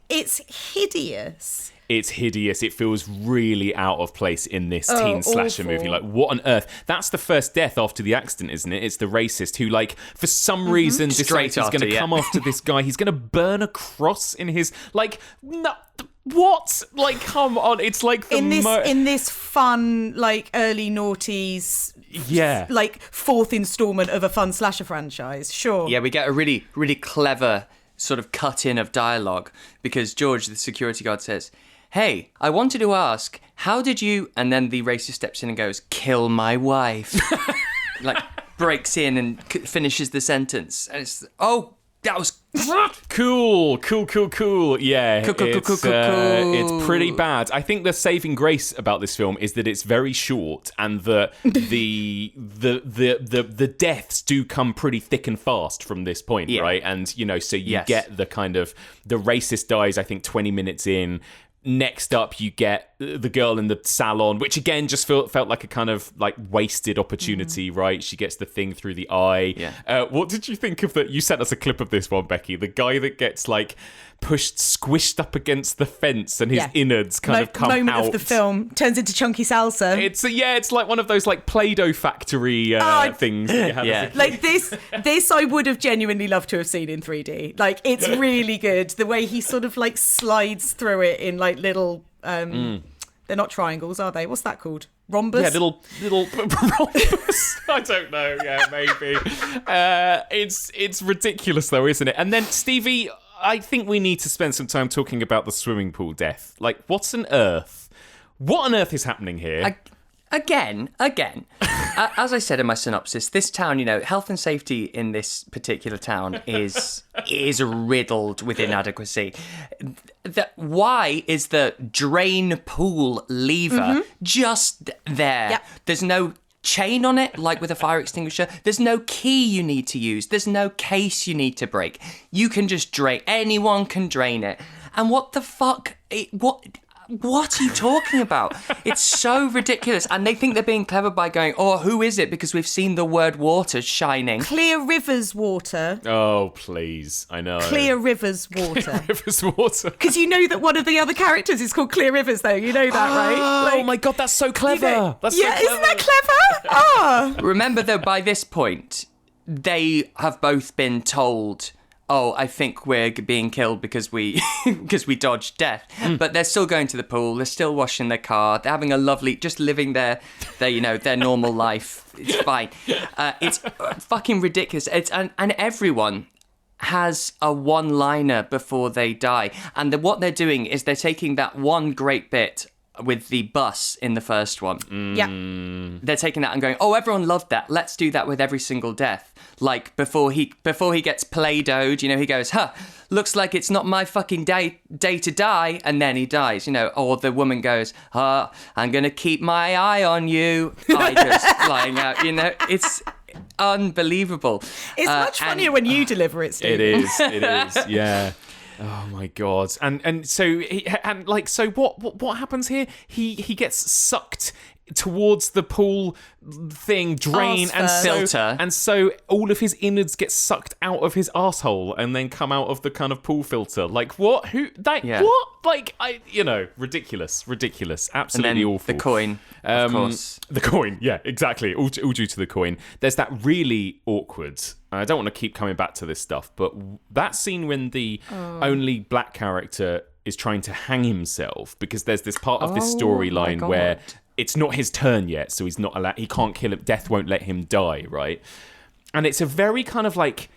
it's hideous. It's hideous. It feels really out of place in this teen slasher movie. Like, what on earth? That's the first death after the accident, isn't it? It's the racist who, like, for some reason decides he's going to come after this guy. He's going to burn a cross in his, like, no, what? Like, come on. It's like the in this fun, like, early noughties, like, fourth installment of a fun slasher franchise. Sure. Yeah, we get a really, really clever sort of cut-in of dialogue because George, the security guard, says, hey, I wanted to ask, how did you... And then the racist steps in and goes, kill my wife. Like, breaks in and finishes the sentence. And it's, oh, that was... Cool. Yeah, cool. It's pretty bad. I think the saving grace about this film is that it's very short and that the deaths do come pretty thick and fast from this point, right? And, you know, so you get the kind of... The racist dies, I think, 20 minutes in. Next up, you get the girl in the salon, which again just felt like a kind of like wasted opportunity, right? She gets the thing through the eye. Yeah. What did you think of that? You sent us a clip of this one, Becky. The guy that gets like squished up against the fence and his innards kind of come out. Moment of the film turns into chunky salsa. It's like one of those like Play-Doh factory things that you have. Like this I would have genuinely loved to have seen in 3D. Like, it's really good. The way he sort of like slides through it in like little they're not triangles, are they? What's that called? Rhombus? Yeah, little rhombus. I don't know. Yeah, maybe. It's ridiculous though, isn't it? And then Stevie, I think we need to spend some time talking about the swimming pool death. Like, what on earth is happening here? Again, as I said in my synopsis, this town, you know, health and safety in this particular town is riddled with inadequacy. Why is the drain pool lever just there? Yep. There's no chain on it, like with a fire extinguisher. There's no key you need to use. There's no case you need to break. You can just drain. Anyone can drain it. And what the fuck? What are you talking about? It's so ridiculous. And they think they're being clever by going, oh, who is it? Because we've seen the word water shining. Clear Rivers water. Oh, please. I know. Clear Rivers water. Clear Rivers water. Because you know that one of the other characters is called Clear Rivers, though. You know that, right? Like, oh, my God, that's so clever. You know, that's so clever. Isn't that clever? Oh. Remember, though, by this point, they have both been told... oh, I think we're being killed because we dodged death. But they're still going to the pool. They're still washing their car. They're having a lovely, just living their normal life. It's fine. It's fucking ridiculous. And everyone has a one-liner before they die. And what they're doing is they're taking that one great bit with the bus in the first one. Yeah. They're taking that and going, oh, everyone loved that. Let's do that with every single death. Like before he gets Play-Doh'd, he goes, looks like it's not my fucking day to die, and then he dies, Or the woman goes, I'm gonna keep my eye on you. Eye just flying out, It's unbelievable. It's much funnier when you deliver it, Steve. It is, yeah. Oh my god! And so what happens here? He gets sucked towards the pool thing, drain, and filter, and so all of his innards get sucked out of his asshole and then come out of the kind of pool filter. Like what? Who? What? Like ridiculous, absolutely and then awful. The coin, of course. The coin, yeah, exactly. All due to the coin. There's that really awkward. I don't want to keep coming back to this stuff, but that scene when the only black character is trying to hang himself, because there's this part of this storyline where it's not his turn yet, so he's not allowed. He can't kill him. Death won't let him die, right? And it's a very kind of like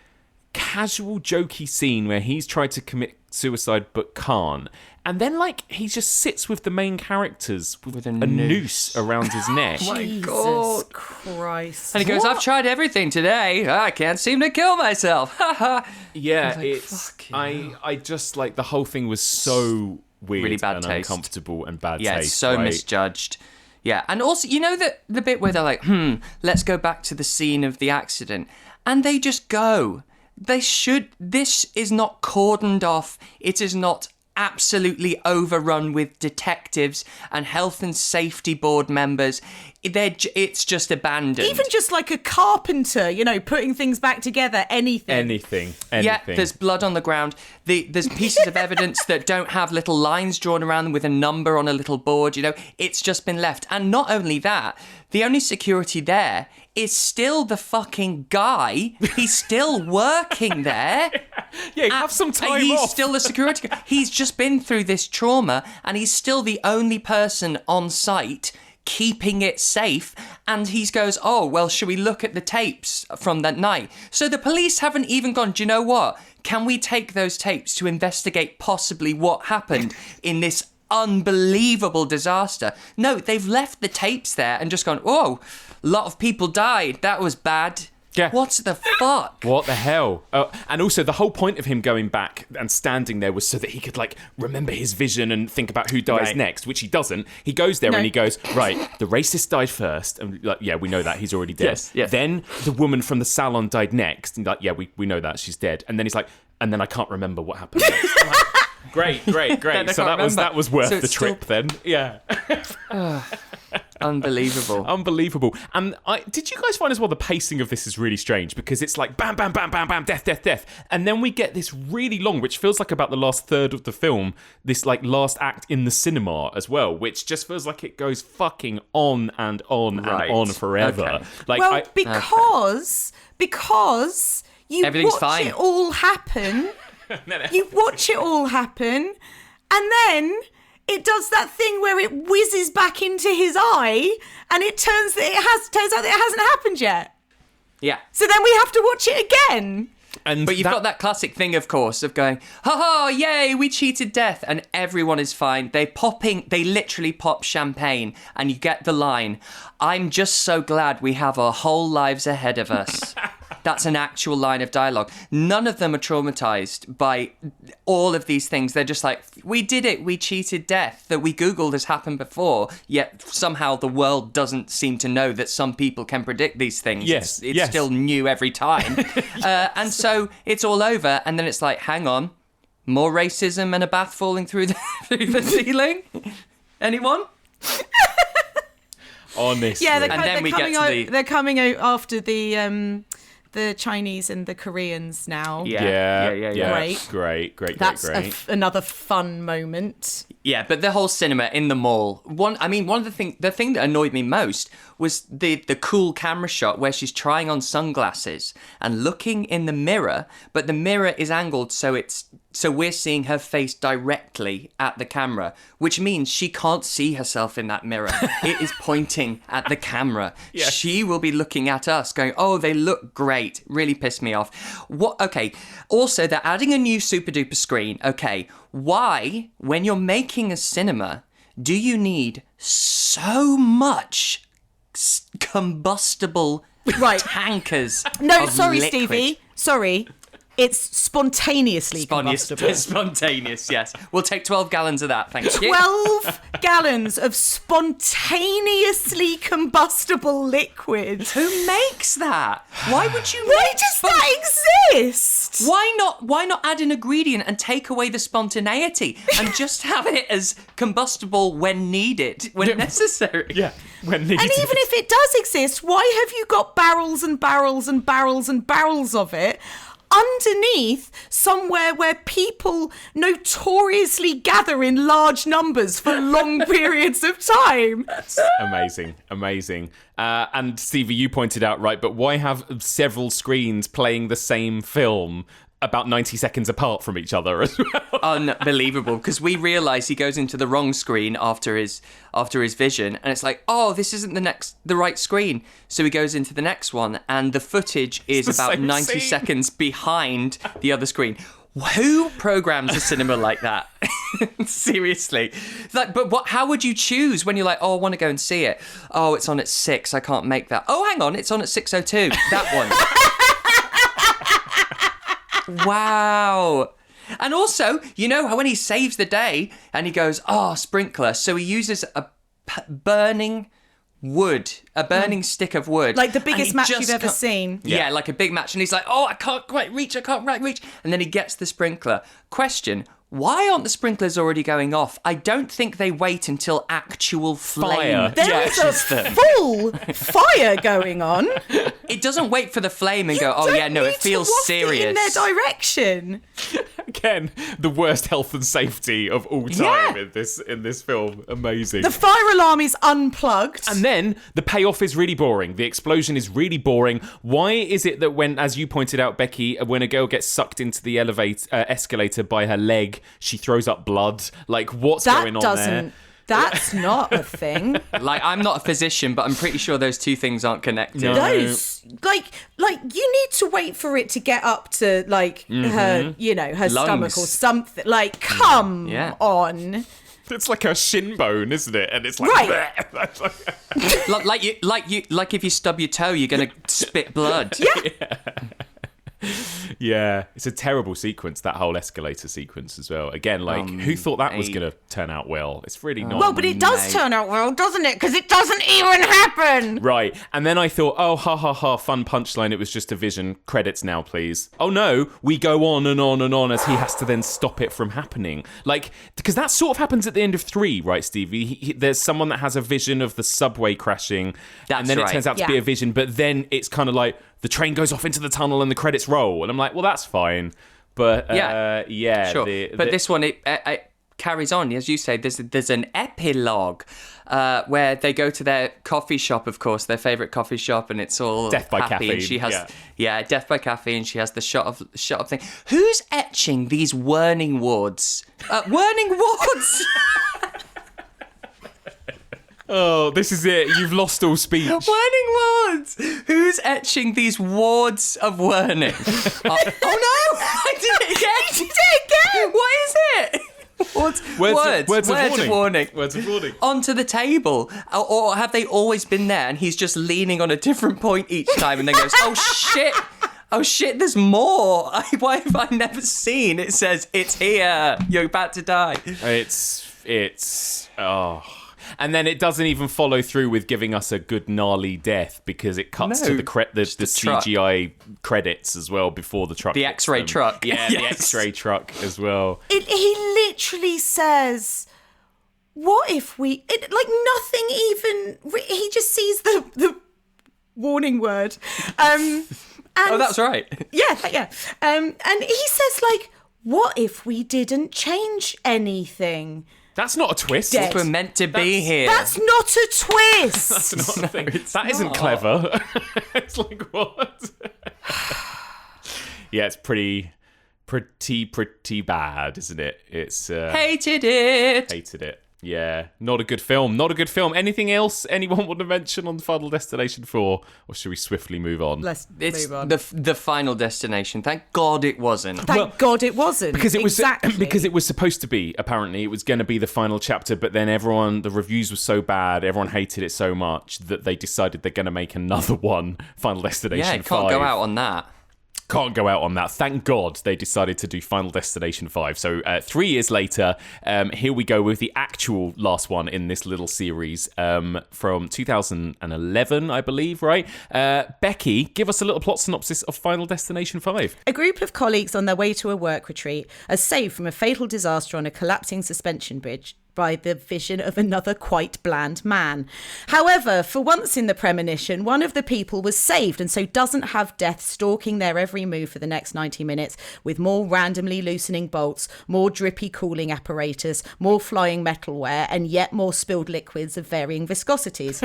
casual, jokey scene where he's tried to commit suicide but can't. And then, he just sits with the main characters with a noose around his neck. Oh my God. Christ. And he goes, I've tried everything today. I can't seem to kill myself. Yeah, I just, the whole thing was so weird really bad and taste. Uncomfortable and bad yeah, taste. It's so right? misjudged. Yeah, and also, the bit where they're like, let's go back to the scene of the accident. And they just go. This is not cordoned off. It is not absolutely overrun with detectives and health and safety board members. It's just abandoned. Even just like a carpenter, putting things back together, anything. Yeah, there's blood on the ground. There's pieces of evidence that don't have little lines drawn around them with a number on a little board, It's just been left. And not only that, the only security there is still the fucking guy. He's still working there. Yeah, have some time He's off. still the security guy. He's just been through this trauma, and he's still the only person on site keeping it safe. And he goes, oh, well, should we look at the tapes from that night? So the police haven't even gone, do you know what? Can we take those tapes to investigate possibly what happened in this unbelievable disaster? No, they've left the tapes there and just gone, oh, a lot of people died. That was bad. Yeah. What the fuck? What the hell? And also, the whole point of him going back and standing there was so that he could, remember his vision and think about who dies next, which he doesn't. He goes there and he goes, right, the racist died first. And, yeah, we know that. He's already dead. Yes. Then the woman from the salon died next. And, yeah, we know that. She's dead. And then he's like, and then I can't remember what happened next. I'm like, great. So that was worth the trip then. Yeah. Unbelievable. And did you guys find as well the pacing of this is really strange, because it's like bam, bam, bam, bam, bam, death. And then we get this really long, which feels like about the last third of the film, this last act in the cinema as well, which just feels like it goes fucking on and on and on forever. Okay. Because you watch fine. it all happen. You watch it all happen, and then it does that thing where it whizzes back into his eye, and it turns out that it hasn't happened yet. Yeah. So then we have to watch it again. But you've got that classic thing, of course, of going, ha, yay, we cheated death, and everyone is fine. They literally pop champagne, and you get the line, I'm just so glad we have our whole lives ahead of us. That's an actual line of dialogue. None of them are traumatized by all of these things. They're just like, we did it. We cheated death. That we Googled has happened before. Yet somehow the world doesn't seem to know that some people can predict these things. Yes, It's still new every time. And so it's all over. And then it's like, hang on. More racism and a bath falling through the ceiling? Anyone? Honestly. Yeah, they're coming out after the Chinese and the Koreans now. Yeah. Great. That's another fun moment. Yeah, but the whole cinema in the mall. The thing that annoyed me most was the cool camera shot where she's trying on sunglasses and looking in the mirror, but the mirror is angled so we're seeing her face directly at the camera, which means she can't see herself in that mirror. It is pointing at the camera. Yes. She will be looking at us going, oh, they look great. Really pissed me off. What? Okay. Also, they're adding a new super duper screen. Okay. Why, when you're making a cinema, do you need so much combustible tankers? No, of sorry, liquid? Stevie. Sorry. It's spontaneously combustible. Spontaneous, yes. We'll take 12 gallons of that, thank you. 12 gallons of spontaneously combustible liquid. Who makes that? Why would you Why make does that exist? Why not add an ingredient and take away the spontaneity and just have it as combustible when needed, when necessary? Yeah, when needed. And even if it does exist, why have you got barrels and barrels and barrels and barrels of it underneath somewhere where people notoriously gather in large numbers for long periods of time? Amazing. And Stevie, you pointed out, right, but why have several screens playing the same film about 90 seconds apart from each other as well? Unbelievable, because we realise he goes into the wrong screen after his vision, and it's like, oh, this isn't the right screen. So he goes into the next one, and the footage is about 90 seconds behind the other screen. Who programs a cinema like that? Seriously. But how would you choose when you're like, oh, I want to go and see it? Oh, it's on at 6, I can't make that. Oh, hang on, it's on at 6:02. That one. Wow. And also, you know how when he saves the day and he goes, sprinkler. So he uses a burning stick of wood. Like the biggest match you've ever seen. Yeah, like a big match. And he's like, I can't quite reach. And then he gets the sprinkler. Question, why aren't the sprinklers already going off? I don't think they wait until actual flame. There is a full fire going on. It doesn't wait for the flame and it feels serious. It in their direction. Again, the worst health and safety of all time in this film. Amazing. The fire alarm is unplugged. And then the payoff is really boring. The explosion is really boring. Why is it that when, as you pointed out, Becky, when a girl gets sucked into the escalator by her leg, she throws up blood? Like, what's going on there? That's not a thing. Like, I'm not a physician, but I'm pretty sure those two things aren't connected. No. Those, like you need to wait for it to get up to, like, her, her stomach or something. Like, come on. It's like a shin bone, isn't it? And it's like, right. like if you stub your toe, you're gonna spit blood. Yeah. Yeah, it's a terrible sequence, that whole escalator sequence as well. Again, like, who thought that was going to turn out well? It's really not. Well, but it does turn out well, doesn't it? Because it doesn't even happen. Right, and then I thought, oh, ha, ha, ha, fun punchline, it was just a vision. Credits now, please. Oh, no, we go on and on and on as he has to then stop it from happening. Like, because that sort of happens at the end of 3, right, Stevie? There's someone that has a vision of the subway crashing, and then it turns out to be a vision, but then it's kind of like, the train goes off into the tunnel and the credits roll. And I'm like, well, that's fine. But, sure. But this one, it carries on. As you say, there's an epilogue where they go to their coffee shop, of course, their favourite coffee shop, and it's all Death by happy. Caffeine. And she has, Death by Caffeine, and she has the shot of thing. Who's etching these warning wards? Warning wards! Oh, this is it. You've lost all speech. Warning wards! Who's etching these wards of warning? Oh no! I did it again! You did it again! What is it? Words of warning. Words of warning. Onto the table. Or have they always been there and he's just leaning on a different point each time and then goes, oh shit, there's more. Why have I never seen? It says, it's here. You're about to die. And then it doesn't even follow through with giving us a good gnarly death because it cuts to the CGI credits as well before the truck. The X-ray truck. Yeah, the X-ray truck as well. He literally says, what if we... nothing even... He just sees the warning word. And, that's right. Yeah. And he says, like, what if we didn't change anything? That's not a twist. We're meant to be here. That's not a twist. That's not a thing. That isn't clever. It's like, what? Yeah, it's pretty bad, isn't it? It's hated it. Yeah, not a good film. Not a good film. Anything else anyone want to mention on Final Destination 4? Or should we swiftly move on? Let's It's move on. the Final Destination. Thank God it wasn't. Thank God it wasn't. Because it was exactly. because it was supposed to be, apparently. It was going to be the final chapter, but then the reviews were so bad, everyone hated it so much that they decided they're going to make another one, Final Destination 5. Yeah, it can't go out on that. Can't go out on that. Thank God they decided to do Final Destination 5. So 3 years later, here we go with the actual last one in this little series from 2011, I believe, right? Becky, give us a little plot synopsis of Final Destination 5. A group of colleagues on their way to a work retreat are saved from a fatal disaster on a collapsing suspension bridge by the vision of another quite bland man. However, for once in the premonition, one of the people was saved and so doesn't have death stalking their every move for the next 90 minutes with more randomly loosening bolts, more drippy cooling apparatus, more flying metalware, and yet more spilled liquids of varying viscosities.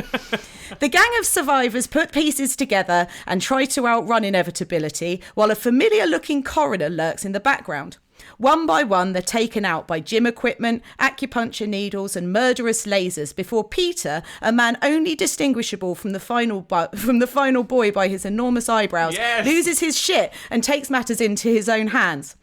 The gang of survivors put pieces together and try to outrun inevitability, while a familiar-looking coroner lurks in the background. One by one, they're taken out by gym equipment, acupuncture needles, and murderous lasers before Peter, a man only distinguishable from the final boy by his enormous eyebrows, loses his shit and takes matters into his own hands.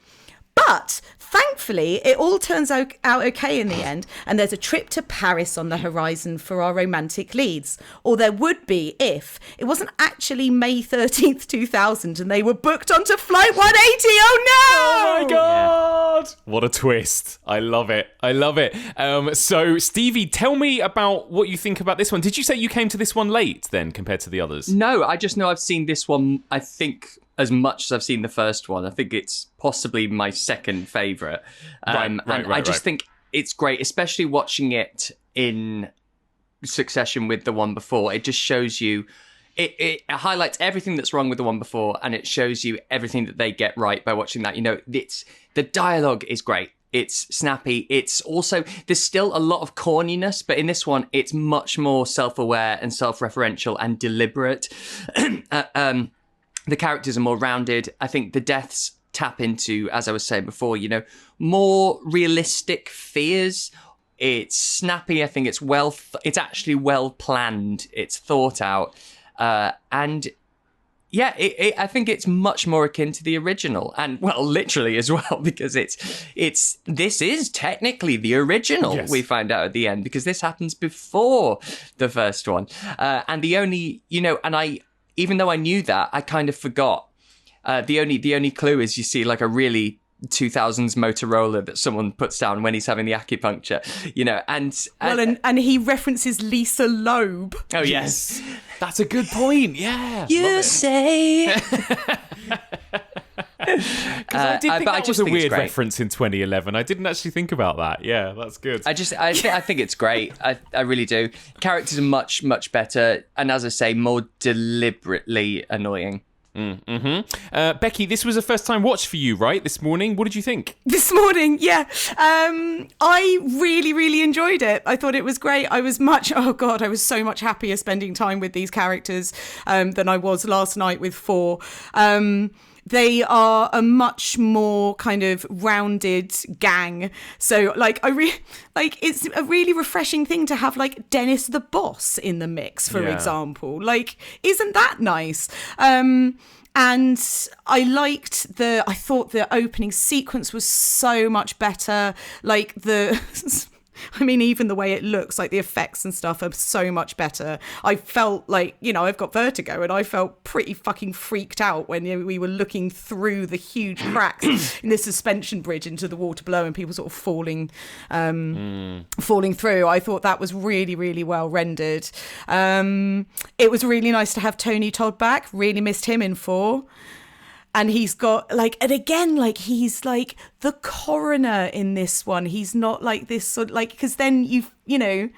But thankfully, it all turns out okay in the end, and there's a trip to Paris on the horizon for our romantic leads. Or there would be if it wasn't actually May 13th, 2000, and they were booked onto Flight 180. Oh no! Oh my God! What a twist. I love it. I love it. So, Stevie, tell me about what you think about this one. Did you say you came to this one late then compared to the others? No, I just know I've seen this one, I think, as much as I've seen the first one. I think it's possibly my second favourite. I just think it's great, especially watching it in succession with the one before. It just shows you, it highlights everything that's wrong with the one before, and it shows you everything that they get right by watching that. You know, the dialogue is great. It's snappy. It's also, there's still a lot of corniness, but in this one, it's much more self-aware and self-referential and deliberate. The characters are more rounded. I think the deaths tap into, as I was saying before, you know, more realistic fears. It's snappy. I think it's it's actually well planned. It's thought out. And yeah, I think it's much more akin to the original, and well, literally as well, because this is technically the original. Yes. We find out at the end, because this happens before the first one. And the only, you know, and even though I knew that, I kind of forgot. The only clue is you see like a really 2000s Motorola that someone puts down when he's having the acupuncture, you know, and he references Lisa Loeb. Oh yes, that's a good point. Yeah, you say. Because I did think that was a weird reference in 2011. I didn't actually think about that. Yeah, that's good. I think it's great. I really do. Characters are much, much better, and as I say, more deliberately annoying. Becky, this was a first time watch for you, right? This morning. What did you think? This morning, yeah. I really, really enjoyed it. I thought it was great. I was so much happier spending time with these characters than I was last night with 4. They are a much more kind of rounded gang. So it's a really refreshing thing to have like Dennis the Boss in the mix, for example. Like, isn't that nice? And I thought the opening sequence was so much better. Like even the way it looks, like the effects and stuff are so much better. I felt like, you know, I've got vertigo, and I felt pretty fucking freaked out when we were looking through the huge cracks in the suspension bridge into the water below and people sort of falling through. I thought that was really, really well rendered. It was really nice to have Tony Todd back. Really missed him in 4. And he's got he's like the coroner in this one. He's not like this sort of like, because then you know,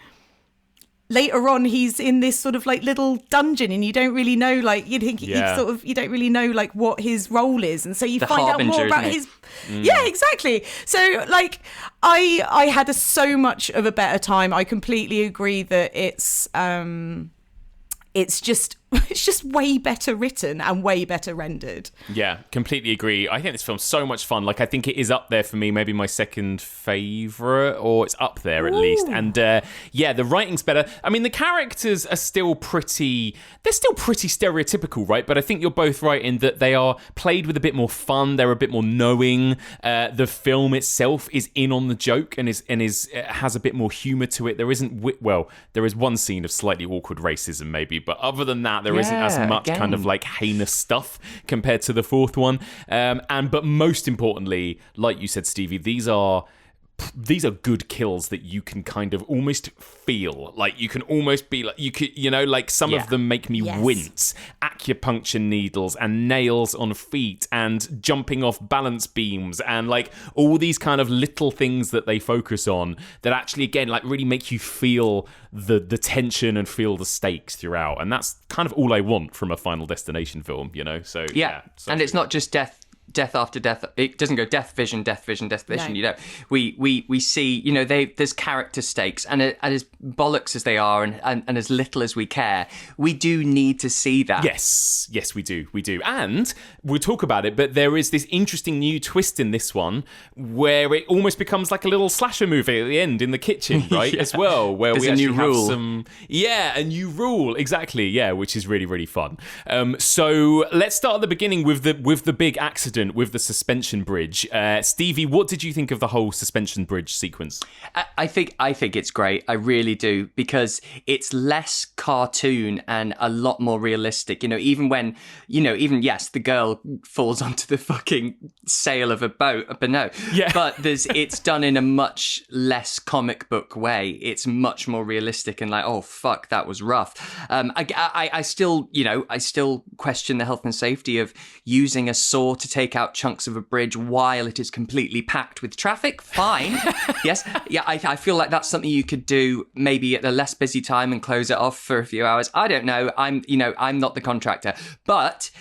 later on he's in this sort of like little dungeon, and you don't really know, like you don't really know like what his role is, and so you find out more about his. Yeah, exactly. So like I had so much of a better time. I completely agree that it's just it's just way better written and way better rendered. Yeah, completely agree. I think this film's so much fun. Like, I think it is up there for me, maybe my second favourite, or it's up there at least. And yeah, the writing's better. I mean, the characters are still pretty stereotypical, right? But I think you're both right in that they are played with a bit more fun. They're a bit more knowing. The film itself is in on the joke and has a bit more humour to it. There is one scene of slightly awkward racism maybe, but other than that, there isn't as much kind of like heinous stuff compared to the fourth one. But most importantly, like you said, Stevie, these are good kills that you can kind of almost feel. Like, you can almost be like, you could, like some of them make me wince. Acupuncture needles and nails on feet and jumping off balance beams and like all these kind of little things that they focus on that actually, again, like really make you feel the tension and feel the stakes throughout. And that's kind of all I want from a Final Destination film, So and it's not just death after death. It doesn't go death vision. No. We see, there's character stakes, and as bollocks as they are, and as little as we care, we do need to see that. Yes, we do, and we'll talk about it. But there is this interesting new twist in this one, where it almost becomes like a little slasher movie at the end in the kitchen, right? As well, where there's we actually have rule. a new rule, exactly, which is really, really fun. So let's start at the beginning with the big accident. With the suspension bridge. Stevie, what did you think of the whole suspension bridge sequence? I think it's great. I really do, because it's less cartoon and a lot more realistic. Even when, yes, the girl falls onto the fucking sail of a boat, but no. Yeah. But it's done in a much less comic book way. It's much more realistic and like, oh, fuck, that was rough. I still question the health and safety of using a saw to take out chunks of a bridge while it is completely packed with traffic. Fine. Yes. Yeah, I feel like that's something you could do maybe at a less busy time and close it off for a few hours. I don't know. I'm not the contractor, but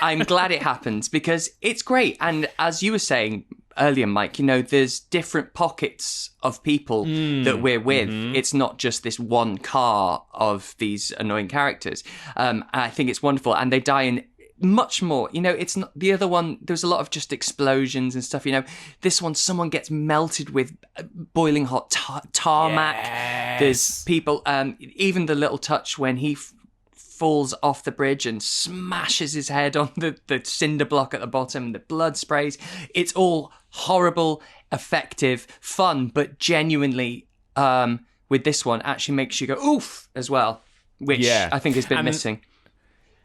I'm glad it happens because it's great. And as you were saying earlier, Mike, there's different pockets of people that we're with. Mm-hmm. It's not just this one car of these annoying characters. I think it's wonderful. And they die in much more. It's not the other one. There's a lot of just explosions and stuff. This one, someone gets melted with boiling hot tarmac. Yes. There's people, even the little touch when he falls off the bridge and smashes his head on the cinder block at the bottom, the blood sprays. It's all horrible, effective, fun, but genuinely, with this one, actually makes you go, oof, as well, which I think has been missing.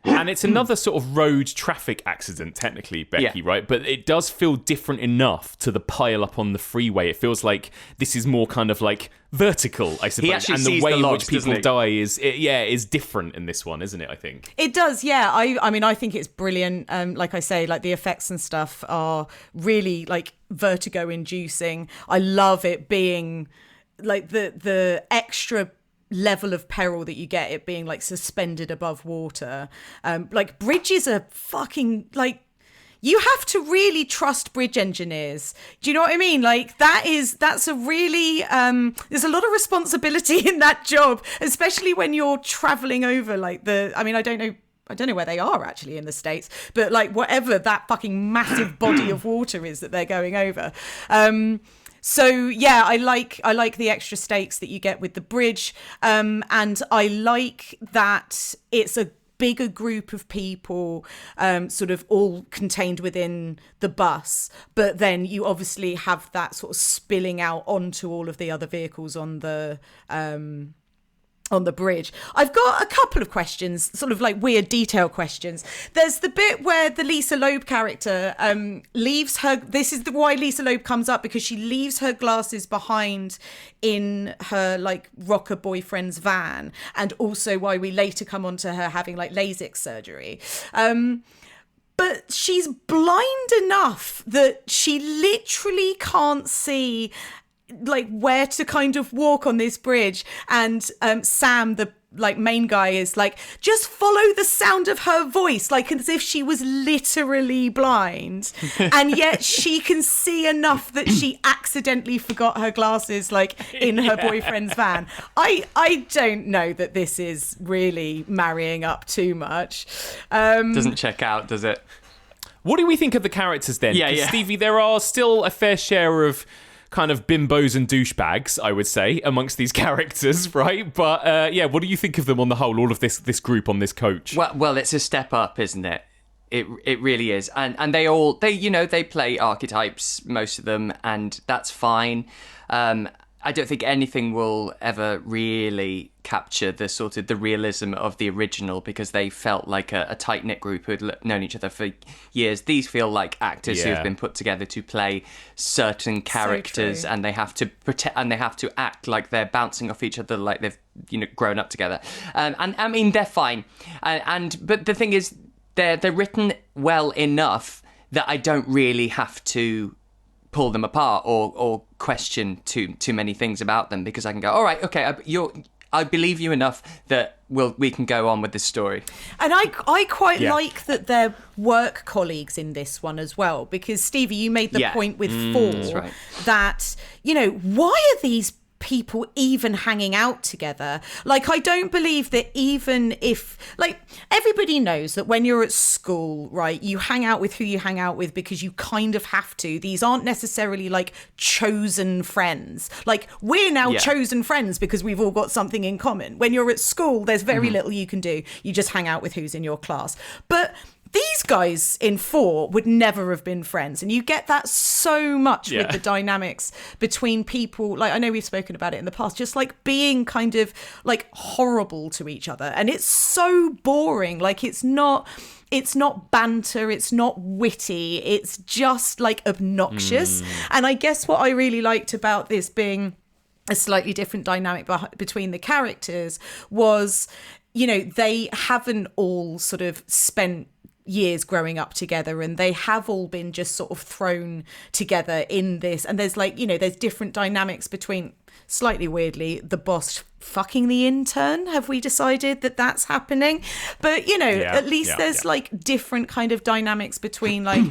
And it's another sort of road traffic accident, technically, Becky, right? But it does feel different enough to the pile up on the freeway. It feels like this is more kind of like vertical, I suppose. And the way in which people die is different in this one, isn't it, I think? It does, yeah. I mean, I think it's brilliant. Like I say, like the effects and stuff are really like vertigo inducing. I love it being like the extra level of peril that you get, it being like suspended above water. Like bridges are fucking like, you have to really trust bridge engineers. Do you know what I mean? Like that's a really there's a lot of responsibility in that job, especially when you're traveling over like I don't know where they are actually in the States, but like whatever that fucking massive body of water is that they're going over. So yeah, I like the extra stakes that you get with the bridge, and I like that it's a bigger group of people, sort of all contained within the bus, but then you obviously have that sort of spilling out onto all of the other vehicles on the bridge. I've got a couple of questions, sort of like weird detail questions. There's the bit where the Lisa Loeb character leaves her, this is why Lisa Loeb comes up, because she leaves her glasses behind in her like rocker boyfriend's van, and also why we later come on to her having like LASIK surgery. But she's blind enough that she literally can't see like where to kind of walk on this bridge, and Sam, the like main guy is like, just follow the sound of her voice, like as if she was literally blind, and yet she can see enough that she accidentally forgot her glasses like in her boyfriend's van. I don't know that this is really marrying up too much. Doesn't check out, does it? What do we think of the characters then? Yeah, 'Cause, Stevie, there are still a fair share of kind of bimbos and douchebags, I would say, amongst these characters, right? But what do you think of them on the whole, all of this group on this coach? Well, it's a step up, isn't it? It really is. And they play archetypes, most of them, and that's fine. I don't think anything will ever really capture the realism of the original, because they felt like a tight-knit group who had known each other for years. These feel like actors who have been put together to play certain characters, So and they have to protect, and they have to act like they're bouncing off each other, like they've grown up together. And I mean, they're fine. But the thing is, they're written well enough that I don't really have to pull them apart or question too many things about them, because I can go, all right, okay, I believe you enough that we can go on with this story. And I quite like that they're work colleagues in this one as well, because Stevie, you made the point with 4 right. that, why are these people even hanging out together? Like, I don't believe that, even if, like, everybody knows that when you're at school, right, you hang out with who you hang out with because you kind of have to. These aren't necessarily like chosen friends. Like, we're now chosen friends because we've all got something in common. When you're at school, there's very little you can do. You just hang out with who's in your class. But these guys in 4 would never have been friends. And you get that so much with the dynamics between people. Like, I know we've spoken about it in the past, just like being kind of like horrible to each other. And it's so boring. Like, it's not banter, it's not witty, it's just like obnoxious. And I guess what I really liked about this being a slightly different dynamic between the characters was, they haven't all sort of spent years growing up together, and they have all been just sort of thrown together in this. And there's like, there's different dynamics between, slightly weirdly, the boss fucking the intern. Have we decided that that's happening? But at least there's like different kind of dynamics between like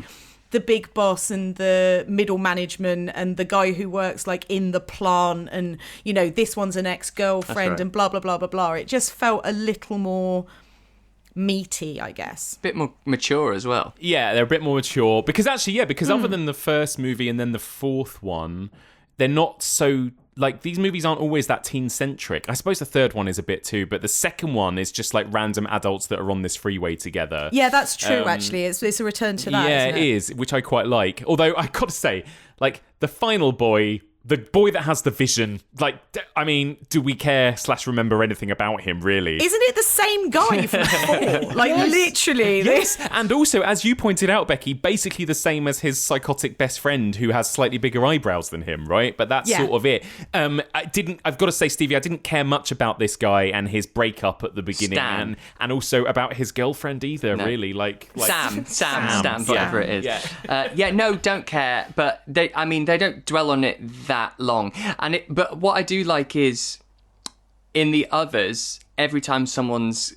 the big boss and the middle management and the guy who works like in the plant, and this one's an ex-girlfriend, and blah blah blah blah blah. It just felt a little more meaty, I guess. A bit more mature as well. Yeah, they're a bit more mature. Because actually, because other than the first movie and then the 4th one, they're not so... Like, these movies aren't always that teen-centric. I suppose the 3rd one is a bit too, but the 2nd one is just like random adults that are on this freeway together. Yeah, that's true, actually. It's a return to that, yeah, isn't it is, which I quite like. Although, I got to say, like, the final boy... The boy that has the vision, like, I mean, do we care / remember anything about him, really? Isn't it the same guy from 4? Like, literally. Yes, and also, as you pointed out, Becky, basically the same as his psychotic best friend who has slightly bigger eyebrows than him, right? But that's sort of it. I've got to say, Stevie, I didn't care much about this guy and his breakup at the beginning, and also about his girlfriend either, really. Like Sam, whatever it is. Yeah. No, don't care. But they don't dwell on it that long. But what I do like is, in the others, every time someone's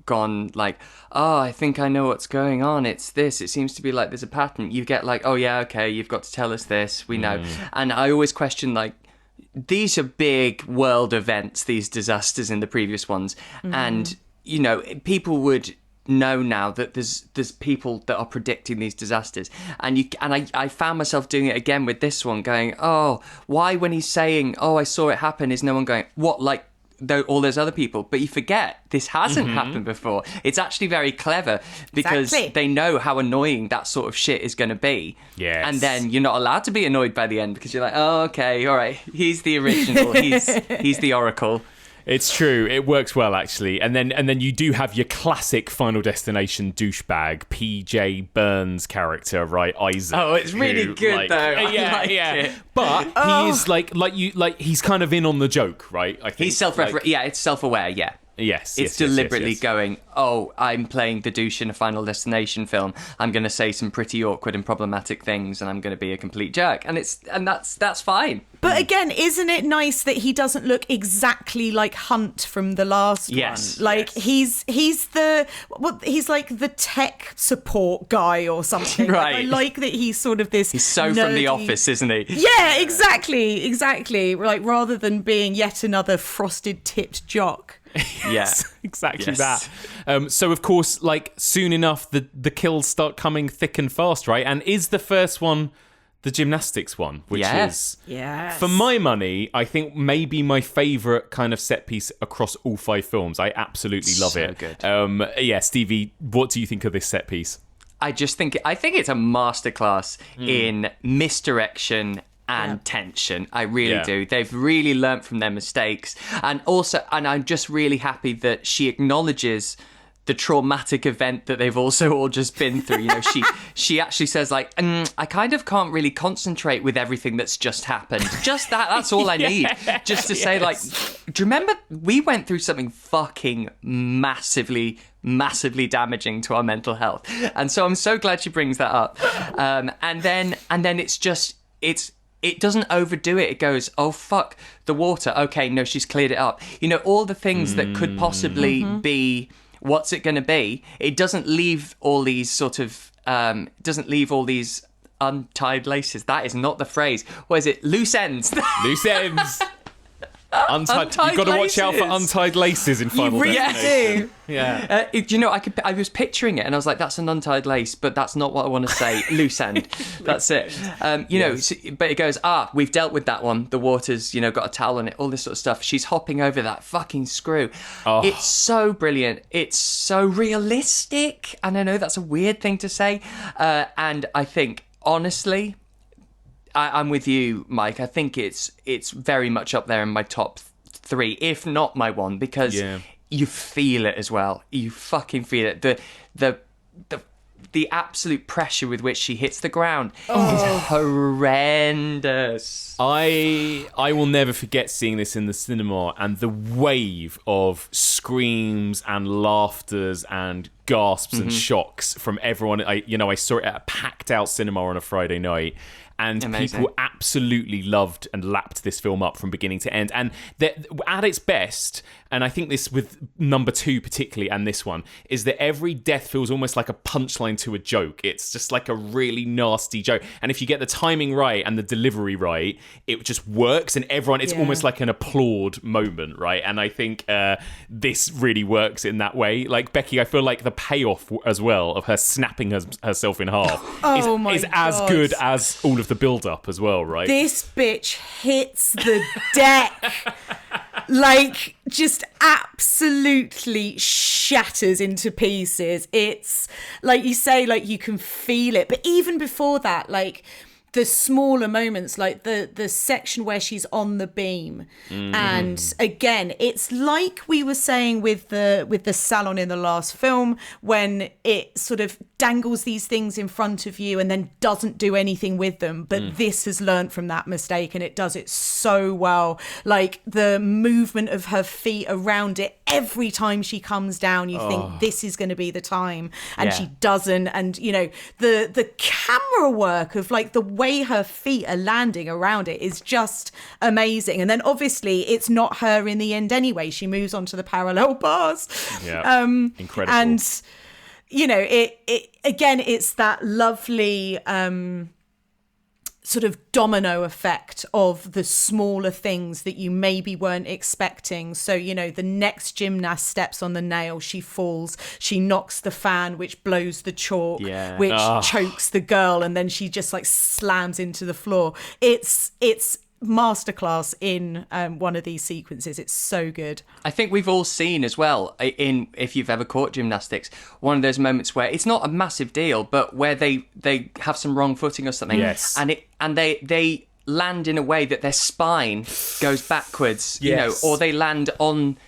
gone like, oh, I think I know what's going on, it's this, it seems to be like there's a pattern, you get like, oh yeah, okay, you've got to tell us this, we know. And I always question, like, these are big world events, these disasters in the previous ones, and people would know now that there's people that are predicting these disasters, and I found myself doing it again with this one, going, oh, why, when he's saying, oh, I saw it happen, is no one going, what, like all those other people? But you forget, this hasn't happened before. It's actually very clever, because they know how annoying that sort of shit is going to be. Yes. And then you're not allowed to be annoyed by the end, because you're like, oh, okay, all right, he's the original, he's the Oracle. It's true. It works well, actually. And then you do have your classic Final Destination douchebag, PJ Burns character, right? Isaac. Oh, it's really good, though. I like it. But he is like he's kind of in on the joke, right? I think he's self-referential. Yeah, it's self-aware. Yeah. Yes, It's deliberately going, oh, I'm playing the douche in a Final Destination film. I'm going to say some pretty awkward and problematic things, and I'm going to be a complete jerk. And that's fine. But again, isn't it nice that he doesn't look exactly like Hunt from the last one? Like he's like the tech support guy or something. Right. Like, I like that he's sort of this. He's so nerdy... from The Office, isn't he? Yeah, exactly. Like rather than being yet another frosted tipped jock. Yes, exactly that. So of course, like soon enough, the kills start coming thick and fast, right? And is the first one the gymnastics one, which is, for my money, I think maybe my favourite kind of set piece across all 5 films. I absolutely love it. Good. Stevie, what do you think of this set piece? I think it's a masterclass in misdirection and tension. I really do. They've really learnt from their mistakes. And I'm just really happy that she acknowledges the traumatic event that they've also all just been through. You know, she actually says, like, I kind of can't really concentrate with everything that's just happened. Just that's all I need. Just to say, like, do you remember we went through something fucking massively damaging to our mental health? And so I'm so glad she brings that up. And then it doesn't overdo it. It goes, oh, fuck, the water. Okay, no, she's cleared it up. You know, all the things that could possibly be, what's it going to be? It doesn't leave all these untied laces. That is not the phrase. What is it? Loose ends. Loose ends. Untied you've got to watch out for untied laces in Final Destination. Do. Yeah. I was picturing it and I was like, that's an untied lace, but that's not what I want to say. Loose end. That's it. But it goes, we've dealt with that one. The water's, got a towel on it, all this sort of stuff. She's hopping over that fucking screw. Oh. It's so brilliant. It's so realistic. And I know that's a weird thing to say. And I think, honestly, I'm with you, Mike. I think it's very much up there in my top 3, if not my 1, because you feel it as well. You fucking feel it. The absolute pressure with which she hits the ground is horrendous. I will never forget seeing this in the cinema and the wave of screams and laughters and gasps and shocks from everyone. I saw it at a packed out cinema on a Friday night. And amazing. People absolutely loved and lapped this film up from beginning to end. And at its best, and I think this with number 2 particularly, and this one, is that every death feels almost like a punchline to a joke. It's just like a really nasty joke. And if you get the timing right and the delivery right, it just works. And it's almost like an applaud moment, right? And I think this really works in that way. Like, Becky, I feel like the payoff as well of her snapping herself in half is as good as all of the build-up as well, right? This bitch hits the deck. Like, just absolutely shatters into pieces. It's, like you say, like, you can feel it. But even before that, like, the smaller moments, like the section where she's on the beam, and again, it's like we were saying with the salon in the last film, when it sort of dangles these things in front of you and then doesn't do anything with them. But this has learnt from that mistake, and it does it so well. Like, the movement of her feet around it, every time she comes down, you think this is going to be the time, and she doesn't. And the camera work of, like, the way her feet are landing around it is just amazing. And then obviously it's not her in the end anyway. She moves on to the parallel bars. Yeah, incredible. And it again, it's that lovely sort of domino effect of the smaller things that you maybe weren't expecting. So, the next gymnast steps on the nail, she falls, she knocks the fan, which blows the chalk, which chokes the girl, and then she just, like, slams into the floor. It's masterclass in one of these sequences. It's so good. I think we've all seen as well, if you've ever caught gymnastics, one of those moments where it's not a massive deal, but where they have some wrong footing or something, and they land in a way that their spine goes backwards, or they land on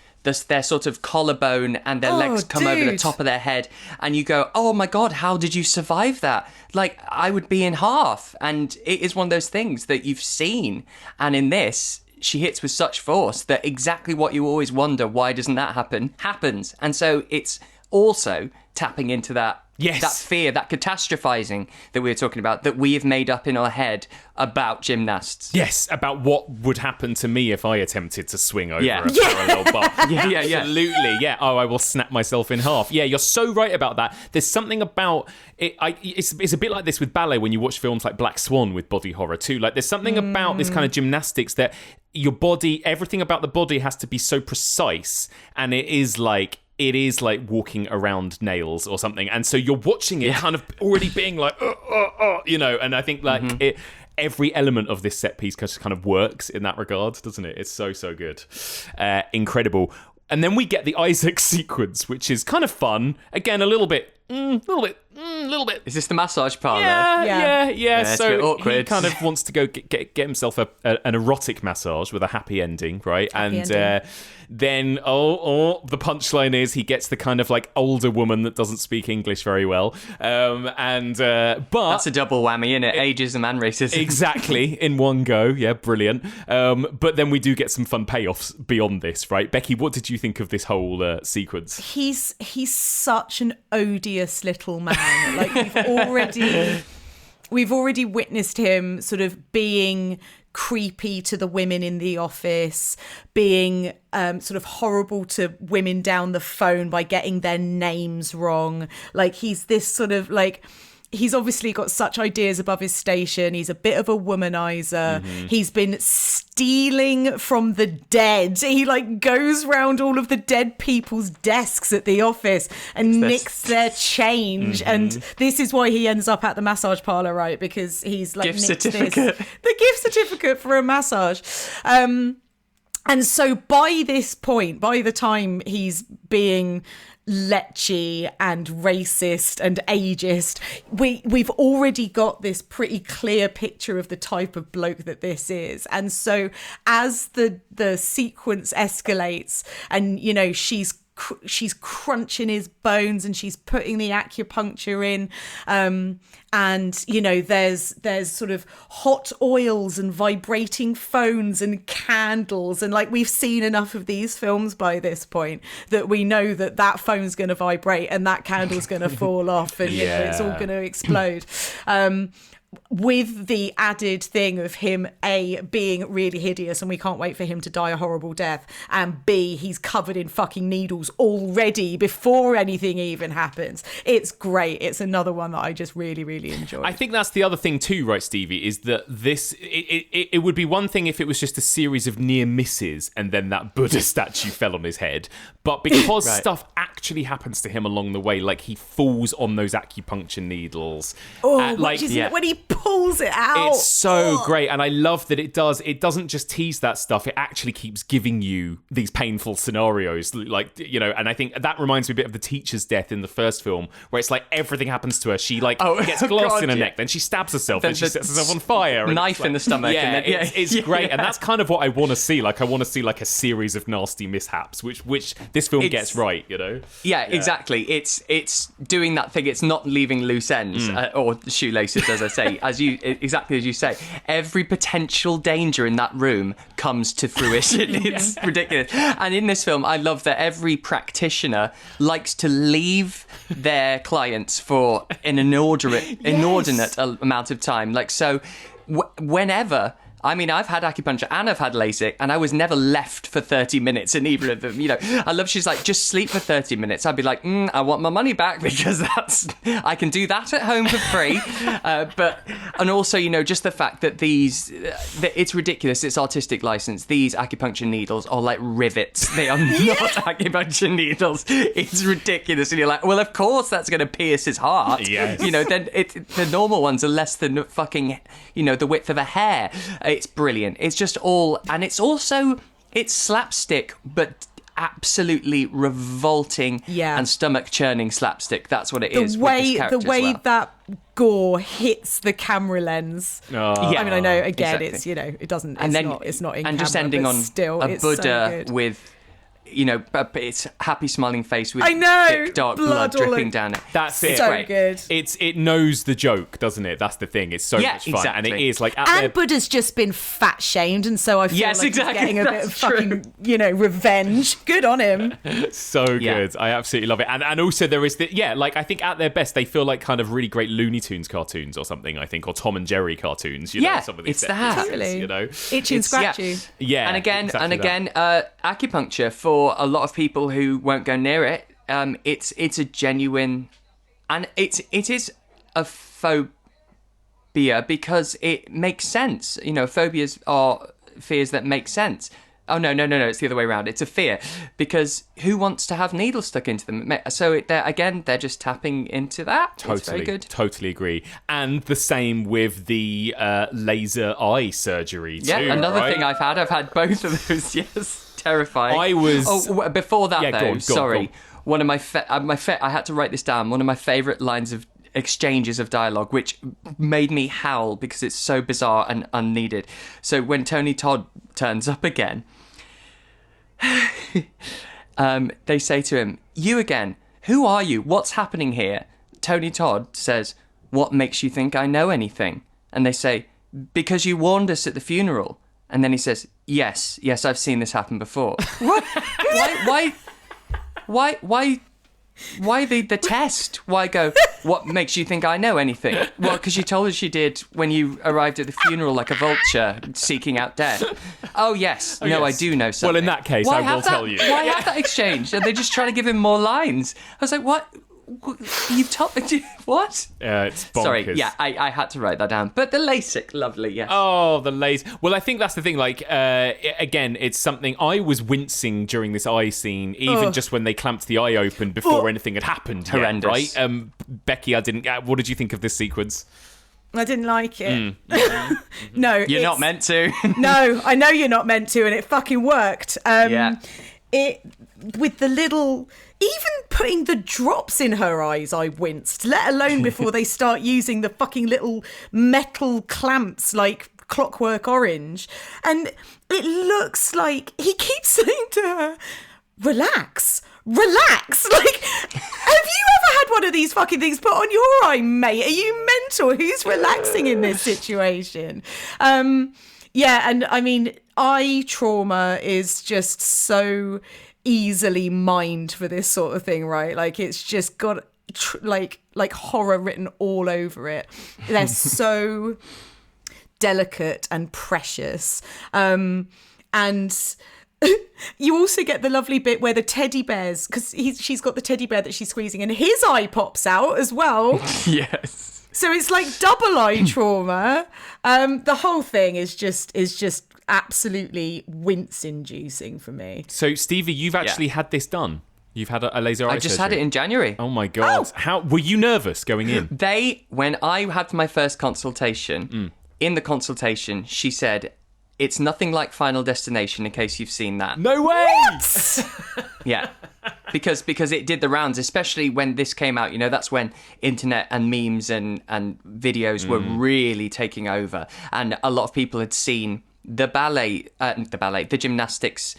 their sort of collarbone and their legs come over the top of their head, and you go, oh my God, how did you survive that? Like, I would be in half. And it is one of those things that you've seen, and in this, she hits with such force that exactly what you always wonder, why doesn't that happen, happens. And so it's also tapping into that that fear, that catastrophizing that we were talking about, that we have made up in our head about gymnasts. Yes, about what would happen to me if I attempted to swing over a Yeah. parallel bar. Absolutely, yeah. Oh, I will snap myself in half. Yeah, you're so right about that. There's something about it. It's a bit like this with ballet when you watch films like Black Swan with body horror too. Like, there's something about this kind of gymnastics that your body, everything about the body has to be so precise, and it is like walking around nails or something. And so you're watching it kind of already being like, you know, and I think like every element of this set piece just kind of works in that regard, doesn't it? It's so good. Incredible. And then we get the Isaac sequence, which is kind of fun. Again, a little bit. Is this the massage parlor? Yeah. It's a So bit awkward. he kind of wants to go get himself an erotic massage with a happy ending, right? Ending. Then the punchline is he gets the kind of like older woman that doesn't speak English very well, but That's a double whammy, isn't it? Ageism and racism. Exactly, in one go. Yeah, brilliant. But then we do get some fun payoffs beyond this, right? Becky, what did you think of this whole sequence? He's such an odious little man. Like, we've already witnessed him sort of being creepy to the women in the office, being sort of horrible to women down the phone by getting their names wrong. Like, he's this sort of like, he's obviously got such ideas above his station. He's a bit of a womanizer. He's been stealing from the dead. He like goes round all of the dead people's desks at the office and nicks their change. And this is why he ends up at the massage parlor, right? Because he's like Gift nicked certificate. the gift certificate for a massage. And so by this point, by the time he's being lechy and racist and ageist, we've already got this pretty clear picture of the type of bloke that this is. And so as the sequence escalates, and you know, she's crunching his bones and she's putting the acupuncture in, and you know, there's sort of hot oils and vibrating phones and candles, and like, we've seen enough of these films by this point that we know that phone's going to vibrate and that candle's going to fall off, and you know, it's all going to explode. With the added thing of him, A, being really hideous and we can't wait for him to die a horrible death, and B, he's covered in fucking needles already before anything even happens. It's great. It's another one that I just really, really enjoy. I think that's the other thing too, right, Stevie, is that this, it would be one thing if it was just a series of near misses and then that Buddha statue fell on his head. But because stuff actually happens to him along the way, like he falls on those acupuncture needles. When he pulls it out. It's so great. And I love that it doesn't just tease that stuff. It actually keeps giving you these painful scenarios. Like, you know, and I think that reminds me a bit of the teacher's death in the first film, where it's like everything happens to her. She like gets glass in her neck, then she stabs herself, then she sets herself on fire. Knife in the stomach. Yeah, and then, it's great. And that's kind of what I want to see. Like, I want to see like a series of nasty mishaps, which this film gets right, you know? Yeah, exactly. It's doing that thing. It's not leaving loose ends or shoelaces, as I say. Exactly as you say, every potential danger in that room comes to fruition. It's ridiculous. And in this film, I love that every practitioner likes to leave their clients for an inordinate amount of time. Like, so whenever... I mean, I've had acupuncture and I've had LASIK, and I was never left for 30 minutes in either of them. You know, I love, she's like, just sleep for 30 minutes. I'd be like, I want my money back, because I can do that at home for free. And also, you know, just the fact that it's ridiculous. It's artistic license. These acupuncture needles are like rivets. They are not acupuncture needles. It's ridiculous. And you're like, well, of course that's going to pierce his heart. Yes. You know, then the normal ones are less than fucking, you know, the width of a hair. It's brilliant. It's just all, and it's slapstick, but absolutely revolting and stomach churning slapstick. That's what it is. The way that gore hits the camera lens. I mean, I know again, exactly. It's, you know, it doesn't. It's not in. And camera, just ending on still, a Buddha so with it's happy smiling face with I know, thick dark blood all dripping over. down it. That's it. So great. good. It knows the joke, doesn't it? That's the thing. It's so much fun, and it exactly. is like And Buddha's just been fat shamed, and so I feel Yes, like exactly. he's getting a bit of That's true. fucking, revenge. Good on him. so good. Yeah. I absolutely love it. And also there is like I think at their best they feel like kind of really great Looney Tunes cartoons or something. I think, or Tom and Jerry cartoons. Yeah, some of these it's set that. pieces, Totally. Itchy and scratchy. Yeah, And again, exactly that. acupuncture for a lot of people who won't go near it. It's a genuine, and it is a phobia because it makes sense. Phobias are fears that make sense. Oh no! It's the other way around. It's a fear because who wants to have needles stuck into them? So they're just tapping into that. Totally, it's very good. Totally agree. And the same with the laser eye surgery too. Yeah, another right? thing I've had both of those. Yes, terrifying. I was. Oh, before that Yeah, though, go on. sorry. One of my I had to write this down. One of my favourite lines of exchanges of dialogue, which made me howl because it's so bizarre and unneeded. So when Tony Todd turns up again, they say to him, "You again? Who are you? What's happening here?" Tony Todd says, "What makes you think I know anything?" And they say, "Because you warned us at the funeral." And then he says, Yes, I've seen this happen before." What? Why the test? Why go, "What makes you think I know anything?" Well, because you told us you did when you arrived at the funeral like a vulture seeking out death. Oh, yes. No, yes. I do know something. Well, in that case, I will tell you. Why have that exchange? Are they just trying to give him more lines? I was like, what? You've told me... What? It's bonkers. Sorry, yeah, I had to write that down. But the LASIK, lovely, yes. Oh, the laser. Well, I think that's the thing. Like, again, it's something I was wincing during this eye scene, even just when they clamped the eye open before anything had happened. Horrendous. Yet, right? Becky, I didn't. What did you think of this sequence? I didn't like it. No, You're not meant to. No, I know you're not meant to, and it fucking worked. Yeah. It with the little, even putting the drops in her eyes, I winced. Let alone before they start using the fucking little metal clamps like Clockwork Orange, and it looks like he keeps saying to her, "Relax." Like, have you ever had one of these fucking things put on your eye, mate? Are you mental? Who's relaxing in this situation? Yeah, and I mean, eye trauma is just so easily mined for this sort of thing, right? Like, it's just got like horror written all over it. They're so delicate and precious, and you also get the lovely bit where the teddy bears, because she's got the teddy bear that she's squeezing, and his eye pops out as well. Yes. So it's like double eye trauma. The whole thing is just absolutely wince-inducing for me. So, Stevie, you've actually had this done. You've had a laser eye I just surgery. had it in January. Oh my god! How were you nervous going in? When I had my first consultation, in the consultation, she said, "It's nothing like Final Destination," in case you've seen that. No way! Yeah. Because it did the rounds, especially when this came out. That's when internet and memes and videos were really taking over. And a lot of people had seen the gymnastics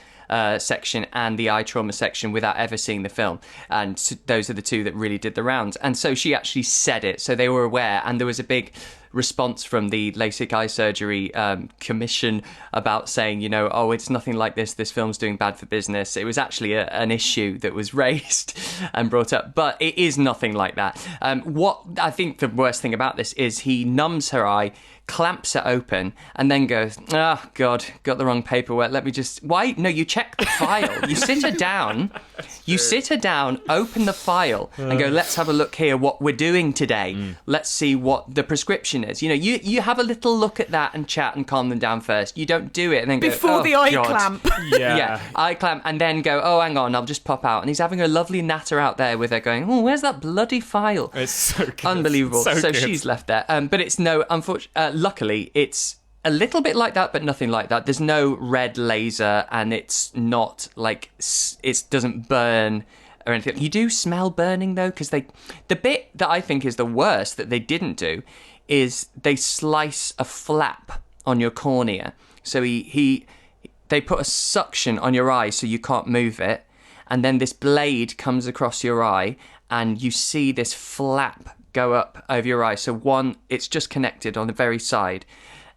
section and the eye trauma section without ever seeing the film. And those are the two that really did the rounds. And so she actually said it, so they were aware. And there was a big response from the LASIK eye surgery commission about saying, "Oh, it's nothing like this. This film's doing bad for business." It was actually an issue that was raised and brought up, but it is nothing like that. What I think the worst thing about this is he numbs her eye, clamps it open, and then goes, "Oh, God, got the wrong paperwork. Let me just..." Why? No, you check the file. You sit her down. You sit her down, open the file, and go, "Let's have a look here what we're doing today. Let's see what the prescription is." You have a little look at that and chat and calm them down first. You don't do it and then go, Before "Oh, the eye God." clamp. Yeah, eye clamp, and then go, "Oh, hang on, I'll just pop out." And he's having a lovely natter out there with her going, "Oh, where's that bloody file?" It's so good. Unbelievable. So good. she's left there. But it's luckily, it's a little bit like that, but nothing like that. There's no red laser, and it's not like it doesn't burn or anything. You do smell burning though, because the bit that I think is the worst that they didn't do is they slice a flap on your cornea. So they they put a suction on your eye so you can't move it, and then this blade comes across your eye, and you see this flap go up over your eye. So one, it's just connected on the very side,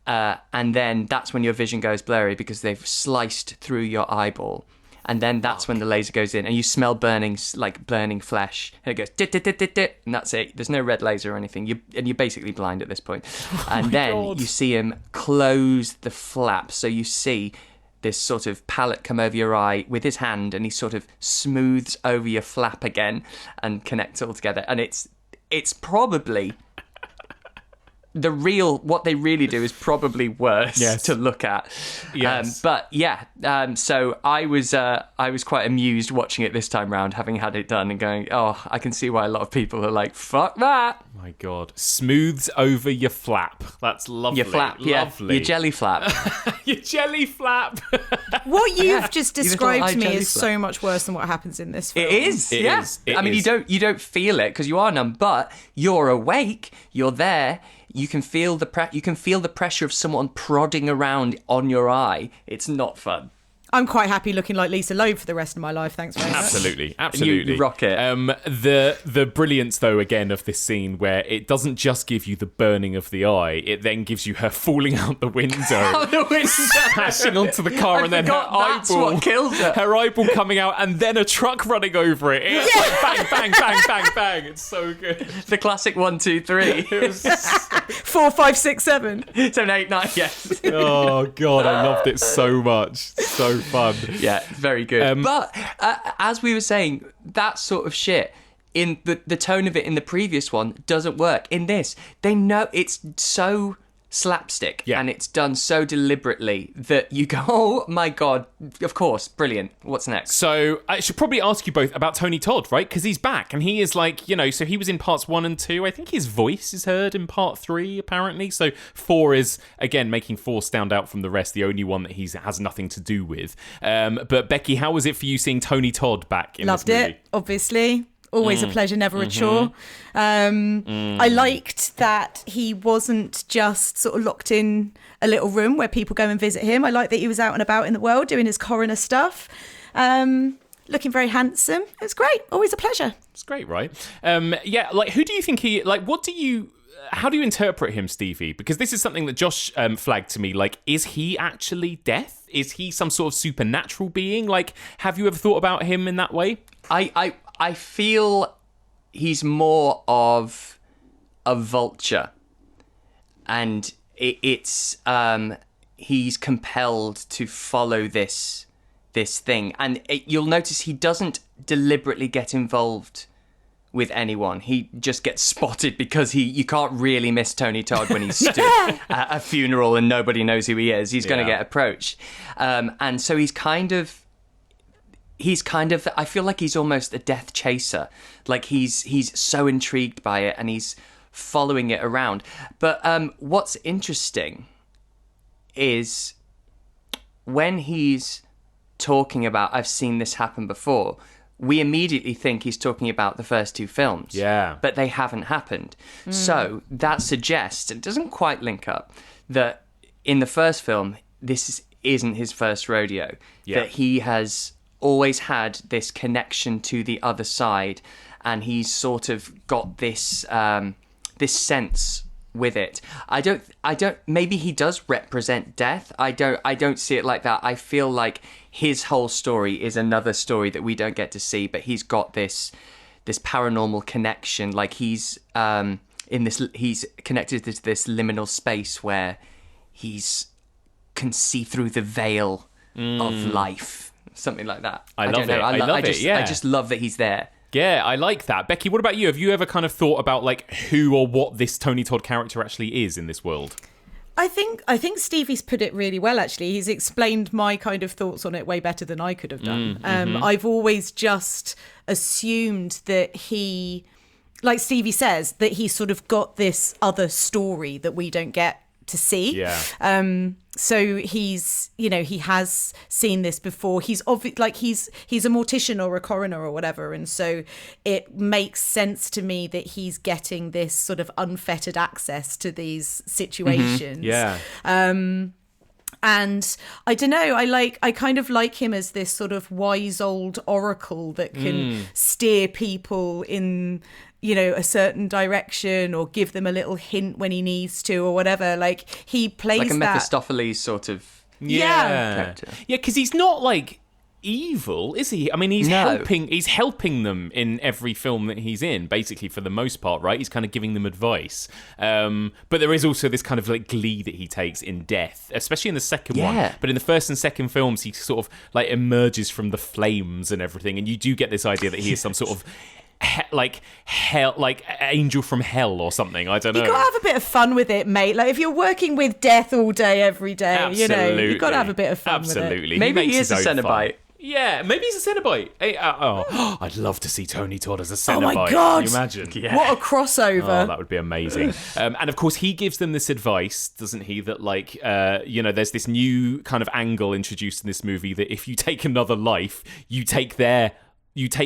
and then that's when your vision goes blurry because they've sliced through your eyeball. And then that's when the laser goes in, and you smell burning flesh. And it goes dit, dit, dit, dit, dit, and that's it. There's no red laser or anything. You're basically blind at this point. And then you see him close the flap, so you see this sort of palette come over your eye with his hand, and he sort of smooths over your flap again and connects it all together. And it's probably what they really do is probably worse to look at. Yes. So I was quite amused watching it this time round, having had it done and going, oh, I can see why a lot of people are like, fuck that. My God. Smooths over your flap. That's lovely. Your flap, lovely. Your jelly flap. Your jelly flap. What you've just described to me jelly is flap. so much worse than what happens in this film. It is, It yeah. is, it I mean, is. you don't feel it because you are numb, but you're awake. You're there. You can feel the pressure of someone prodding around on your eye. It's not fun. I'm quite happy looking like Lisa Loeb for the rest of my life. Thanks very much. Absolutely. You rock it. The brilliance, though, again, of this scene where it doesn't just give you the burning of the eye, it then gives you her falling out the window, smashing onto the car, and then her that's eyeball, what kills her. eyeball coming out, and then a truck running over it. It's like bang, bang, bang, bang, bang. It's so good. The classic 1, 2, 3. 4, 5, 6, 7. 7, 8, 9. Yes. Oh God, I loved it so much. So fun. Yeah, very good. But as we were saying, that sort of shit in the tone of it in the previous one doesn't work. In this, they know it's so slapstick and it's done so deliberately that you go, oh my God, of course, brilliant. What's next? So I should probably ask you both about Tony Todd, right? Because he's back and he is like, so he was in parts 1 and 2. I think his voice is heard in part 3, apparently. So 4 is, again, making 4 stand out from the rest, the only one that he has nothing to do with. But Becky, how was it for you seeing Tony Todd back in Loved this movie? it, obviously. Always a pleasure, never a chore. I liked that he wasn't just sort of locked in a little room where people go and visit him. I liked that he was out and about in the world doing his coroner stuff. Looking very handsome. It was great. Always a pleasure. It's great, right? Who do you think how do you interpret him, Stevie? Because this is something that Josh flagged to me. Like, is he actually death? Is he some sort of supernatural being? Like, have you ever thought about him in that way? I feel he's more of a vulture, and it's he's compelled to follow this thing, and you'll notice he doesn't deliberately get involved with anyone. He just gets spotted because you can't really miss Tony Todd when he's stood at a funeral and nobody knows who he is. He's going to get approached, and so he's kind of, I feel like he's almost a death chaser. Like he's so intrigued by it and he's following it around. But what's interesting is when he's talking about, I've seen this happen before, we immediately think he's talking about the first 2 films. Yeah. But they haven't happened. So that suggests, it doesn't quite link up, that in the first film, this isn't his first rodeo. Yeah. That he has always had this connection to the other side, and he's sort of got this this sense with it. I don't maybe he does represent death. I don't see it like that. I feel like his whole story is another story that we don't get to see, but he's got this paranormal connection. Like he's he's connected to this liminal space where can see through the veil of life. Something like that. I love it. I just love that he's there. Yeah, I like that. Becky, what about you? Have you ever kind of thought about like who or what this Tony Todd character actually is in this world? I think Stevie's put it really well, actually. He's explained my kind of thoughts on it way better than I could have done. I've always just assumed that he, like Stevie says, that he's sort of got this other story that we don't get to see. Yeah. So he's, he has seen this before. He's he's a mortician or a coroner or whatever, and so it makes sense to me that he's getting this sort of unfettered access to these situations. Yeah. And I don't know, I kind of like him as this sort of wise old oracle that can steer people in, a certain direction or give them a little hint when he needs to or whatever. Like, he plays like a that. Mephistopheles sort of character. Yeah, because he's not like evil, is he? I mean, he's helping them in every film that he's in, basically, for the most part, right? He's kind of giving them advice. But there is also this kind of like glee that he takes in death, especially in the second one. But in the first and second films, he sort of like emerges from the flames and everything, and you do get this idea that he is some sort of hell, like angel from hell or something. I don't know. You gotta have a bit of fun with it, mate. Like, if you're working with death all day, every day, you gotta have a bit of fun with it. Absolutely. Maybe he is a Cenobite. Yeah, maybe he's a Cenobite. I'd love to see Tony Todd as a Cenobite. Oh my God. Can you imagine? Yeah. What a crossover. Oh, that would be amazing. And of course, he gives them this advice, doesn't he? That there's this new kind of angle introduced in this movie that if you take another life, you take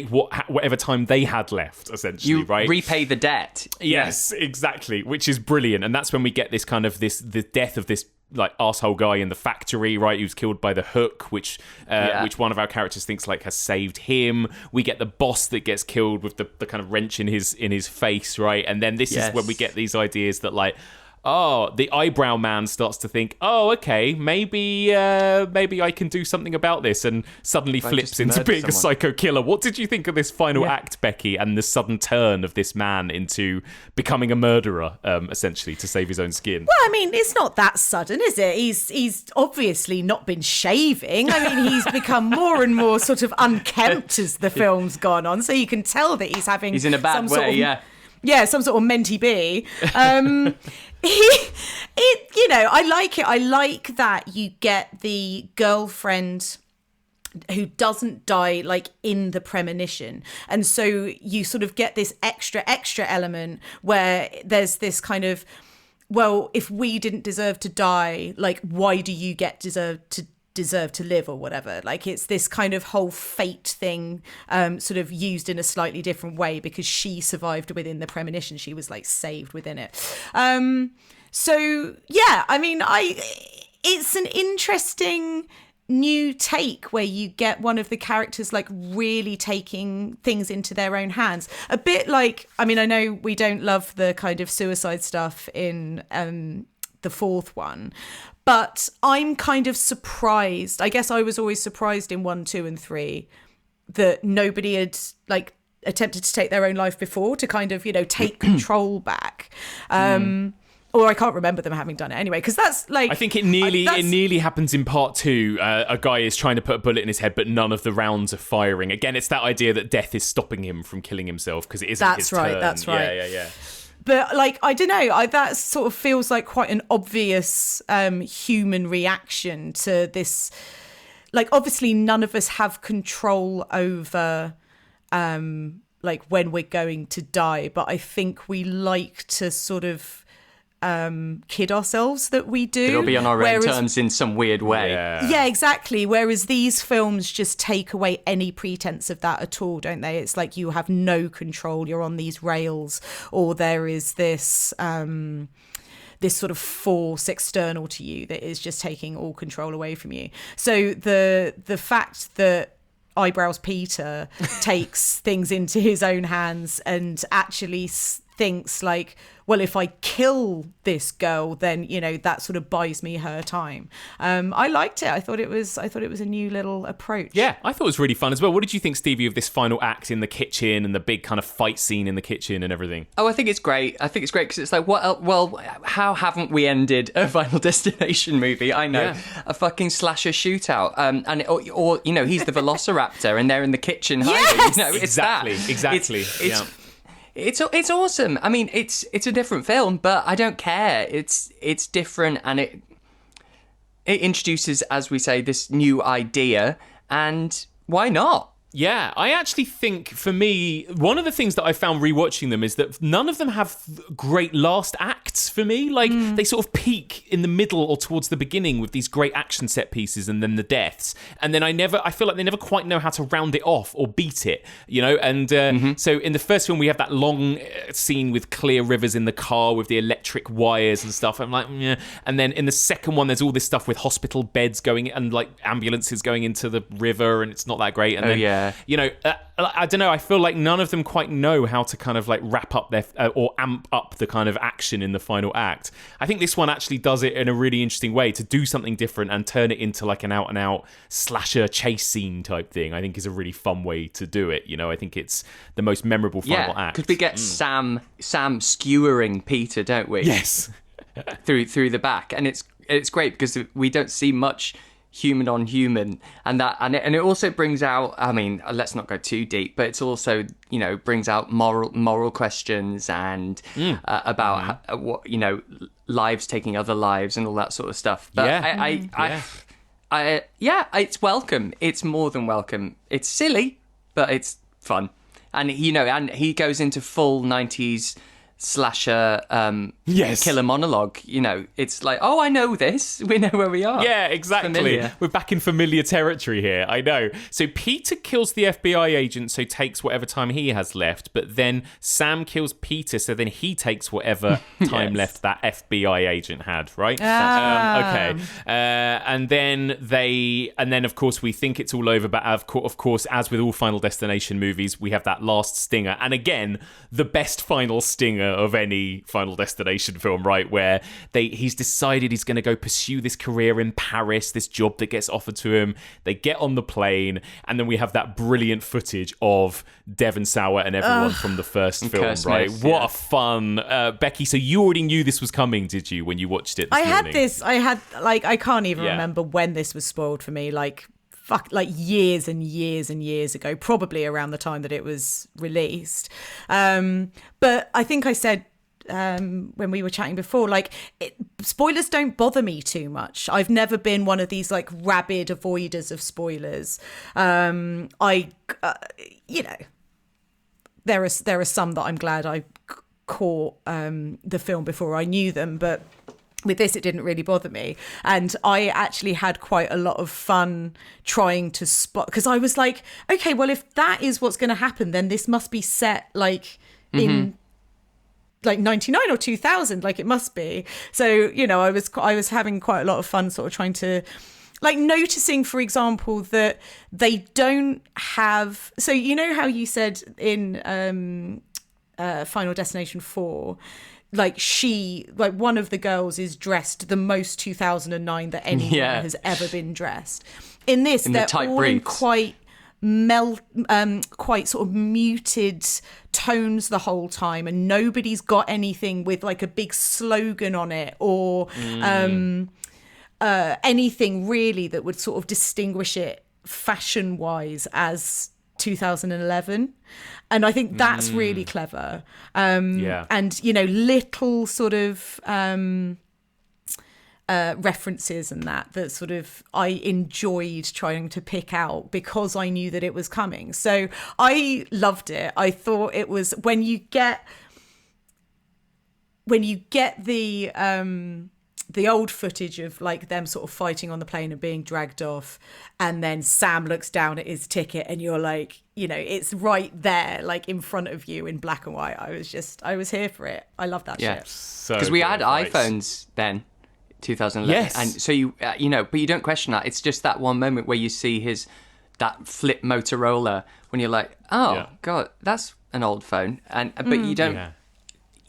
whatever time they had left, essentially, right? You repay the debt. Yes, exactly, which is brilliant. And that's when we get this kind of the death of this like arsehole guy in the factory, right? He was killed by the hook, which one of our characters thinks like has saved him. We get the boss that gets killed with the kind of wrench in his face, right? And then this is when we get these ideas that like, the eyebrow man starts to think, okay, maybe I can do something about this, and suddenly flips into being a psycho killer. What did you think of this final act, Becky, and the sudden turn of this man into becoming a murderer, essentially, to save his own skin? Well, I mean, it's not that sudden, is it? He's obviously not been shaving. I mean, he's become more and more sort of unkempt as the film's gone on, so you can tell that he's in a bad way, yeah, some sort of mentee bee. I like it. I like that you get the girlfriend who doesn't die like in the premonition, and so you sort of get this extra element where there's this kind of, well, if we didn't deserve to die, like, why do you deserve to live or whatever? Like, it's this kind of whole fate thing, sort of used in a slightly different way because she survived within the premonition. She was like saved within it. So yeah, I mean, it's an interesting new take where you get one of the characters like really taking things into their own hands. A bit like, I mean, I know we don't love the kind of suicide stuff in the fourth one, but I'm kind of surprised. I guess I was always surprised in 1, 2, and 3 that nobody had like attempted to take their own life before, to kind of, take control back. Or I can't remember them having done it anyway, because that's like... I think it nearly happens in part 2. A guy is trying to put a bullet in his head, but none of the rounds are firing. Again, it's that idea that death is stopping him from killing himself because it isn't his turn. That's right. Yeah. But like, I don't know, that sort of feels like quite an obvious human reaction to this. Like, obviously, none of us have control over like when we're going to die, but I think we like to sort of kid ourselves that we do. It'll be on our own terms in some weird way. Yeah, exactly. Whereas these films just take away any pretense of that at all, don't they? It's like you have no control. You're on these rails, or there is this this sort of force external to you that is just taking all control away from you. So the fact that Eyebrows Peter takes things into his own hands and actually thinks like, well, if I kill this girl, then that sort of buys me her time. I liked it. I thought it was a new little approach. Yeah, I thought it was really fun as well. What did you think, Stevie, of this final act in the kitchen and the big kind of fight scene in the kitchen and everything? Oh, I think it's great. Because it's like, how haven't we ended a Final Destination movie? I know, a fucking slasher shootout, and or he's the Velociraptor and they're in the kitchen hiding. Yes! Exactly. It's awesome. I mean, it's a different film, but I don't care. It's different, and it introduces, as we say, this new idea, and why not? Yeah, I actually think, for me, one of the things that I found rewatching them is that none of them have great last acts for me. Like, they sort of peak in the middle or towards the beginning with these great action set pieces and then the deaths. And then I feel like they never quite know how to round it off or beat it, you know? And so in the first film, we have that long scene with clear rivers in the car with the electric wires and stuff. I'm like, yeah. And then in the second one, there's all this stuff with hospital beds going and like ambulances going into the river, and it's not that great. And then, you know, I don't know. I feel like none of them quite know how to kind of like wrap up their or amp up the kind of action in the final act. I think this one actually does it in a really interesting way to do something different and turn it into like an out and out slasher chase scene type thing. I think is a really fun way to do it. You know, I think it's the most memorable final act. Because we get Sam skewering Peter, don't we? Yes. through the back, and it's great because we don't see much human on human, and it also brings out, I mean, let's not go too deep, but it's also, you know, brings out moral questions and about what, you know, lives taking other lives and all that sort of stuff. But it's welcome. It's more than welcome. It's silly, but it's fun. And, you know, and he goes into full 90s slasher killer monologue. You know, it's like, oh, I know this, we know where we are. Yeah, exactly. We're back in familiar territory here. I know. So Peter kills the FBI agent, so takes whatever time he has left, but then Sam kills Peter, so then he takes whatever time left that FBI agent had, right? Okay. And then of course we think it's all over, but of course, as with all Final Destination movies, we have that last stinger, and again, the best final stinger of any Final Destination film, right, where he's decided he's going to go pursue this career in Paris, this job that gets offered to him. They get on the plane, and then we have that brilliant footage of Devon Sawa and everyone from the first film, right? What a fun... Becky, so you already knew this was coming, did you, when you watched it this morning? I can't even remember when this was spoiled for me, like years and years and years ago, probably around the time that it was released. But I think I said when we were chatting before, like, spoilers don't bother me too much. I've never been one of these like rabid avoiders of spoilers. You know, there are some that I'm glad I caught the film before I knew them, but with this, it didn't really bother me. And I actually had quite a lot of fun trying to spot, because I was like, okay, well, if that is what's going to happen, then this must be set like in like 99 or 2000, like it must be. So, you know, I was having quite a lot of fun sort of trying to, like, noticing, for example, that they don't have, so you know how you said in Final Destination 4, like one of the girls is dressed the most 2009 that anyone has ever been dressed. In this, they're all in quite sort of muted tones the whole time, and nobody's got anything with like a big slogan on it or anything really that would sort of distinguish it fashion-wise as 2011. And I think that's really clever. And, you know, little sort of references and that sort of I enjoyed trying to pick out because I knew that it was coming. So I loved it. I thought it was, when you get the old footage of like them sort of fighting on the plane and being dragged off, and then Sam looks down at his ticket and you're like, you know, it's right there, like in front of you in black and white. I was here for it. I love that shit. Because we had iPhones then, 2011. Yes. And so you know, but you don't question that. It's just that one moment where you see that flip Motorola when you're like, oh God, that's an old phone. But you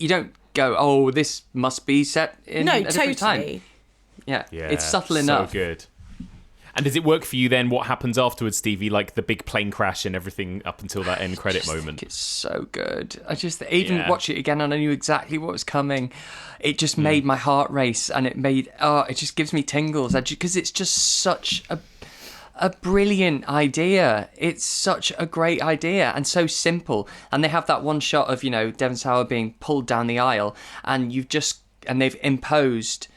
don't go, oh, this must be set in a different time. Yeah, it's subtle enough. So good. And does it work for you then? What happens afterwards, Stevie? Like the big plane crash and everything up until that end credit moment. Think it's so good. I just even watch it again, and I knew exactly what was coming. It just made my heart race, and it just gives me tingles because it's just such a brilliant idea. It's such a great idea and so simple. And they have that one shot of, you know, Devon Sawa being pulled down the aisle, and they've imposed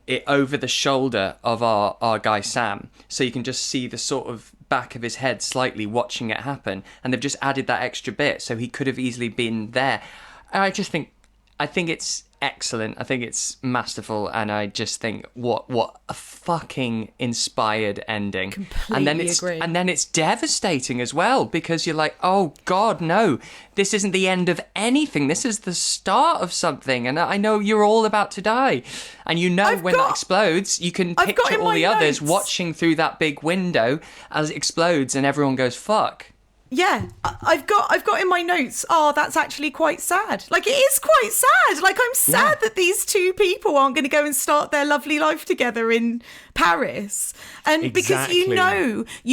it over the shoulder of our guy Sam, so you can just see the sort of back of his head slightly watching it happen, and they've just added that extra bit, so he could have easily been there. I think it's excellent. I think it's masterful, and I just think what a fucking inspired ending. Completely agree. And then it's devastating as well, because you're like, oh God, no, this isn't the end of anything. This is the start of something, and I know you're all about to die. And that explodes, you can picture all the others watching through that big window as it explodes, and everyone goes, fuck. Yeah, I've got in my notes, oh, that's actually quite sad. Like, it is quite sad. Like, I'm sad that these two people aren't going to go and start their lovely life together in Paris. And because you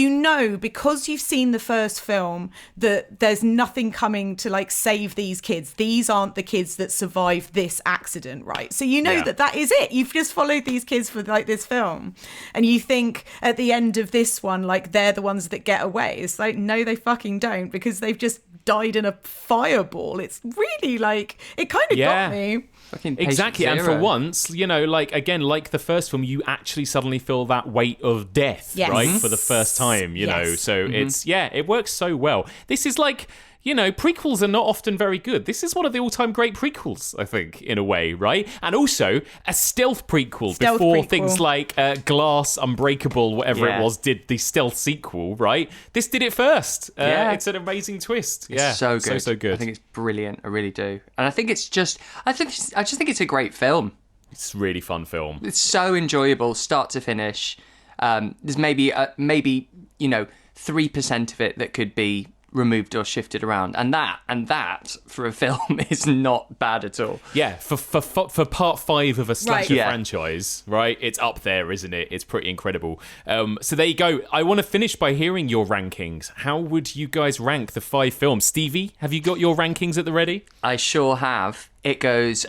know, because you've seen the first film, that there's nothing coming to, like, save these kids. These aren't the kids that survived this accident, right? So you know that is it. You've just followed these kids for, like, this film. And you think at the end of this one, like, they're the ones that get away. It's like, no, they fucking don't, because they've just died in a fireball. It's really, like, it kind of got me. Exactly. And for once, like, again, like the first film, you actually suddenly feel that weight of death, right? For the first time, you know. So it works so well. This is like, prequels are not often very good. This is one of the all-time great prequels, I think, in a way, right? And also a stealth prequel before things like Glass, Unbreakable, whatever it was, did the stealth sequel, right? This did it first. It's an amazing twist. It's so good. So good. I think it's brilliant. I really do. And I just think it's a great film. It's a really fun film. It's so enjoyable, start to finish. There's maybe 3% of it that could be removed or shifted around, and that for a film is not bad at all. For part 5 of a slasher franchise, right, it's up there, isn't it? It's pretty incredible. So there you go. I want to finish by hearing your rankings. How would you guys rank the 5 films? Stevie, have you got your rankings at the ready? I sure have. It goes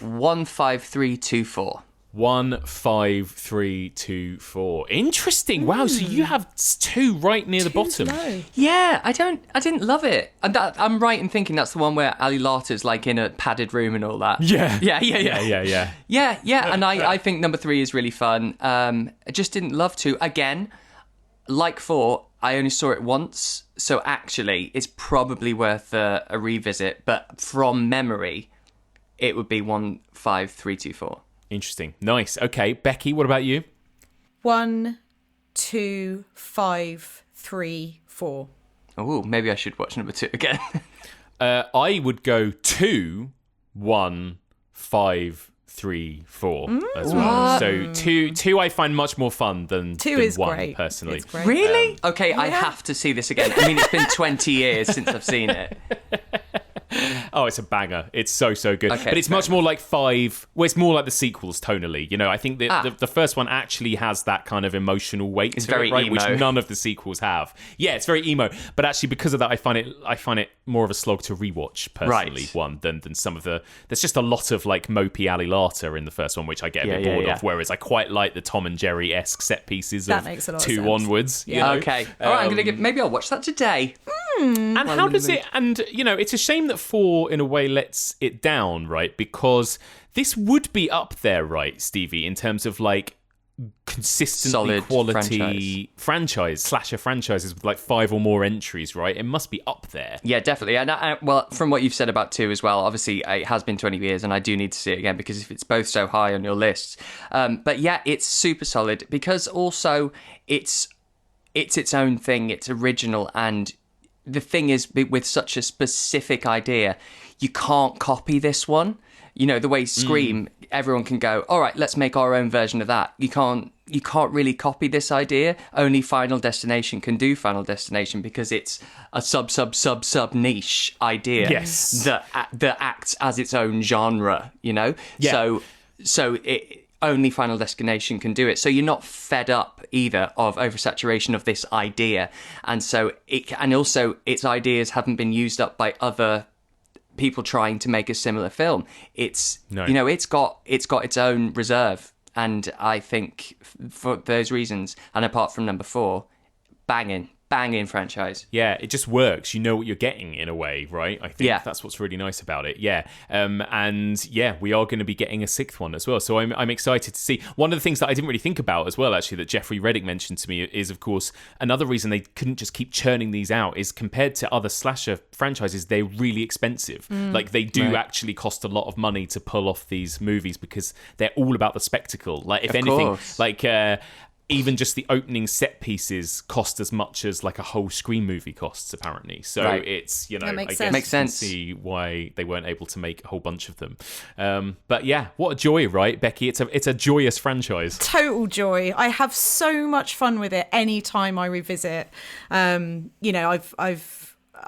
1, 5, 3, 2, 4. 1, 5, 3, 2, 4. Interesting. Wow. So you have 2 right near the bottom. Low. Yeah, I didn't love it. And I'm right in thinking that's the one where Ali Larter's like in a padded room and all that. Yeah. Yeah. And I think number 3 is really fun. I just didn't love 2. Again, like 4, I only saw it once, so actually it's probably worth a revisit. But from memory, it would be 1, 5, 3, 2, 4. Interesting. Nice. Okay, Becky, what about you? 1, 2, 5, 3, 4. Oh, maybe I should watch number 2 again. I would go 2, 1, 5, 3, 4 as well. So 2 I find much more fun than 2 is 1 great. Personally. It's great. Really? Okay, I have to see this again. I mean, it's been 20 years since I've seen it. Oh, it's a banger. It's so good. Okay, but it's much more like 5. Well, it's more like the sequels tonally. I think the first one actually has that kind of emotional weight it's to very it, right? emo. Which none of the sequels have. Yeah, it's very emo. But actually, because of that, I find it more of a slog to rewatch personally. Right. Than some of the. There's just a lot of like mopey Ali Larter in the first one, which I get a bit bored of. Whereas I quite like the Tom and Jerry-esque set pieces that of makes a lot 2 of sense. onwards. Okay. All right. Maybe I'll watch that today. And how does it? And it's a shame that 4 in a way lets it down, right? Because this would be up there, right, Stevie, in terms of like consistently solid quality slasher franchises with like 5 or more entries, right? It must be up there. Yeah, definitely. And well, from what you've said about 2 as well, obviously it has been 20 years, and I do need to see it again because if it's both so high on your lists, but yeah, it's super solid because also it's its own thing. It's original, and the thing is, with such a specific idea, you can't copy this one. The way Scream, everyone can go, all right, let's make our own version of that. You can't really copy this idea. Only Final Destination can do Final Destination because it's a sub niche idea. Yes. That acts as its own genre, Yeah. So only Final Destination can do it. So you're not fed up either of oversaturation of this idea. And also its ideas haven't been used up by other people trying to make a similar film. It's got its own reserve. And I think for those reasons, and apart from number 4, banging banging franchise. Yeah, it just works. You know what you're getting in a way, right? I think that's what's really nice about it. Yeah. And yeah, we are going to be getting a 6th one as well. So I'm excited to see. One of the things that I didn't really think about as well, actually, that Jeffrey Reddick mentioned to me is, of course, another reason they couldn't just keep churning these out is compared to other slasher franchises, they're really expensive. Like they do actually cost a lot of money to pull off these movies because they're all about the spectacle. Like if anything, like even just the opening set pieces cost as much as like a whole Scream movie costs, apparently. So it's, you know, I guess makes sense. See why they weren't able to make a whole bunch of them. But yeah, what a joy, right, Becky? It's a joyous franchise. Total joy. I have so much fun with it anytime I revisit. You know,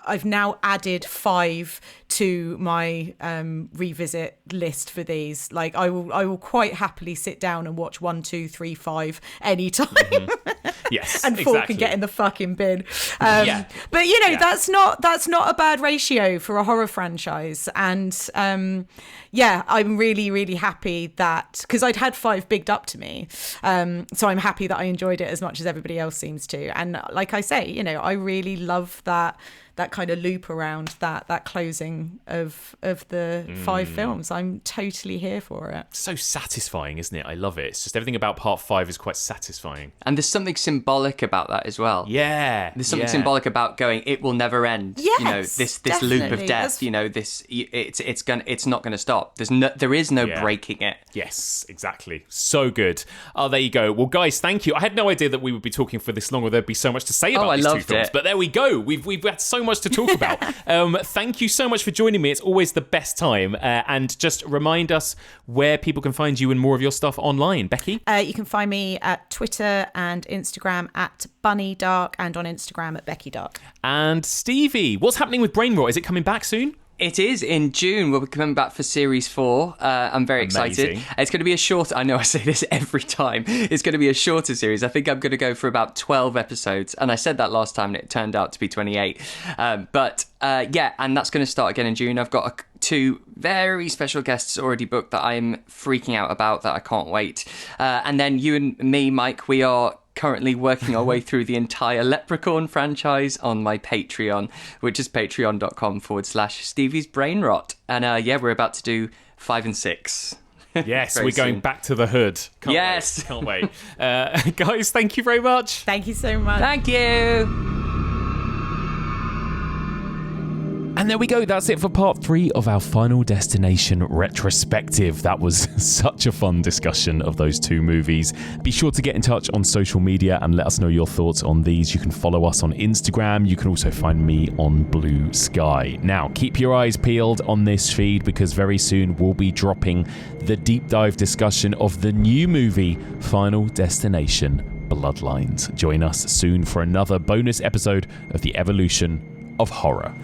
I've now added 5 to my revisit list for these. Like I will quite happily sit down and watch 1, 2, 3, 5 anytime. Yes, and 4 can get in the fucking bin. Yeah. But you know, that's not a bad ratio for a horror franchise. And yeah, I'm really, really happy that, because I'd had 5 bigged up to me. So I'm happy that I enjoyed it as much as everybody else seems to. And like I say, you know, I really love that kind of loop around that closing of the 5 films. I'm totally here for it. So satisfying, isn't it? I love it. It's just everything about part 5 is quite satisfying. And there's something symbolic about that as well. Yeah. There's something symbolic about going, it will never end. Yes, you know, this loop of death, you know, it's not going to stop. There is no breaking it. Yes, exactly. So good. Oh, there you go. Well, guys, thank you. I had no idea that we would be talking for this long or there'd be so much to say about these 2 films. But there we go. We've had so much to talk about. Thank you so much for joining me. It's always the best time. And just remind us where people can find you and more of your stuff online. Becky? You can find me at Twitter and Instagram at Bunny Darke, and on Instagram at Becky Darke. And Stevie, what's happening with Brain Rot? Is it coming back soon? It is in June. We'll be coming back for series 4. I'm very excited. It's going to be a short. I know I say this every time. It's going to be a shorter series. I think I'm going to go for about 12 episodes. And I said that last time and it turned out to be 28. But and that's going to start again in June. I've got 2 very special guests already booked that I'm freaking out about, that I can't wait. And then you and me, Mike, we are currently working our way through the entire Leprechaun franchise on my Patreon, which is patreon.com/Stevie's Brain Rot. And we're about to do 5 and 6. Yes, we're going back to the hood. Can't wait. Guys, thank you very much. Thank you so much. Thank you. And there we go. That's it for part 3 of our Final Destination retrospective. That was such a fun discussion of those 2 movies. Be sure to get in touch on social media and let us know your thoughts on these. You can follow us on Instagram. You can also find me on Blue Sky. Now, keep your eyes peeled on this feed, because very soon we'll be dropping the deep dive discussion of the new movie, Final Destination Bloodlines. Join us soon for another bonus episode of the evolution of horror.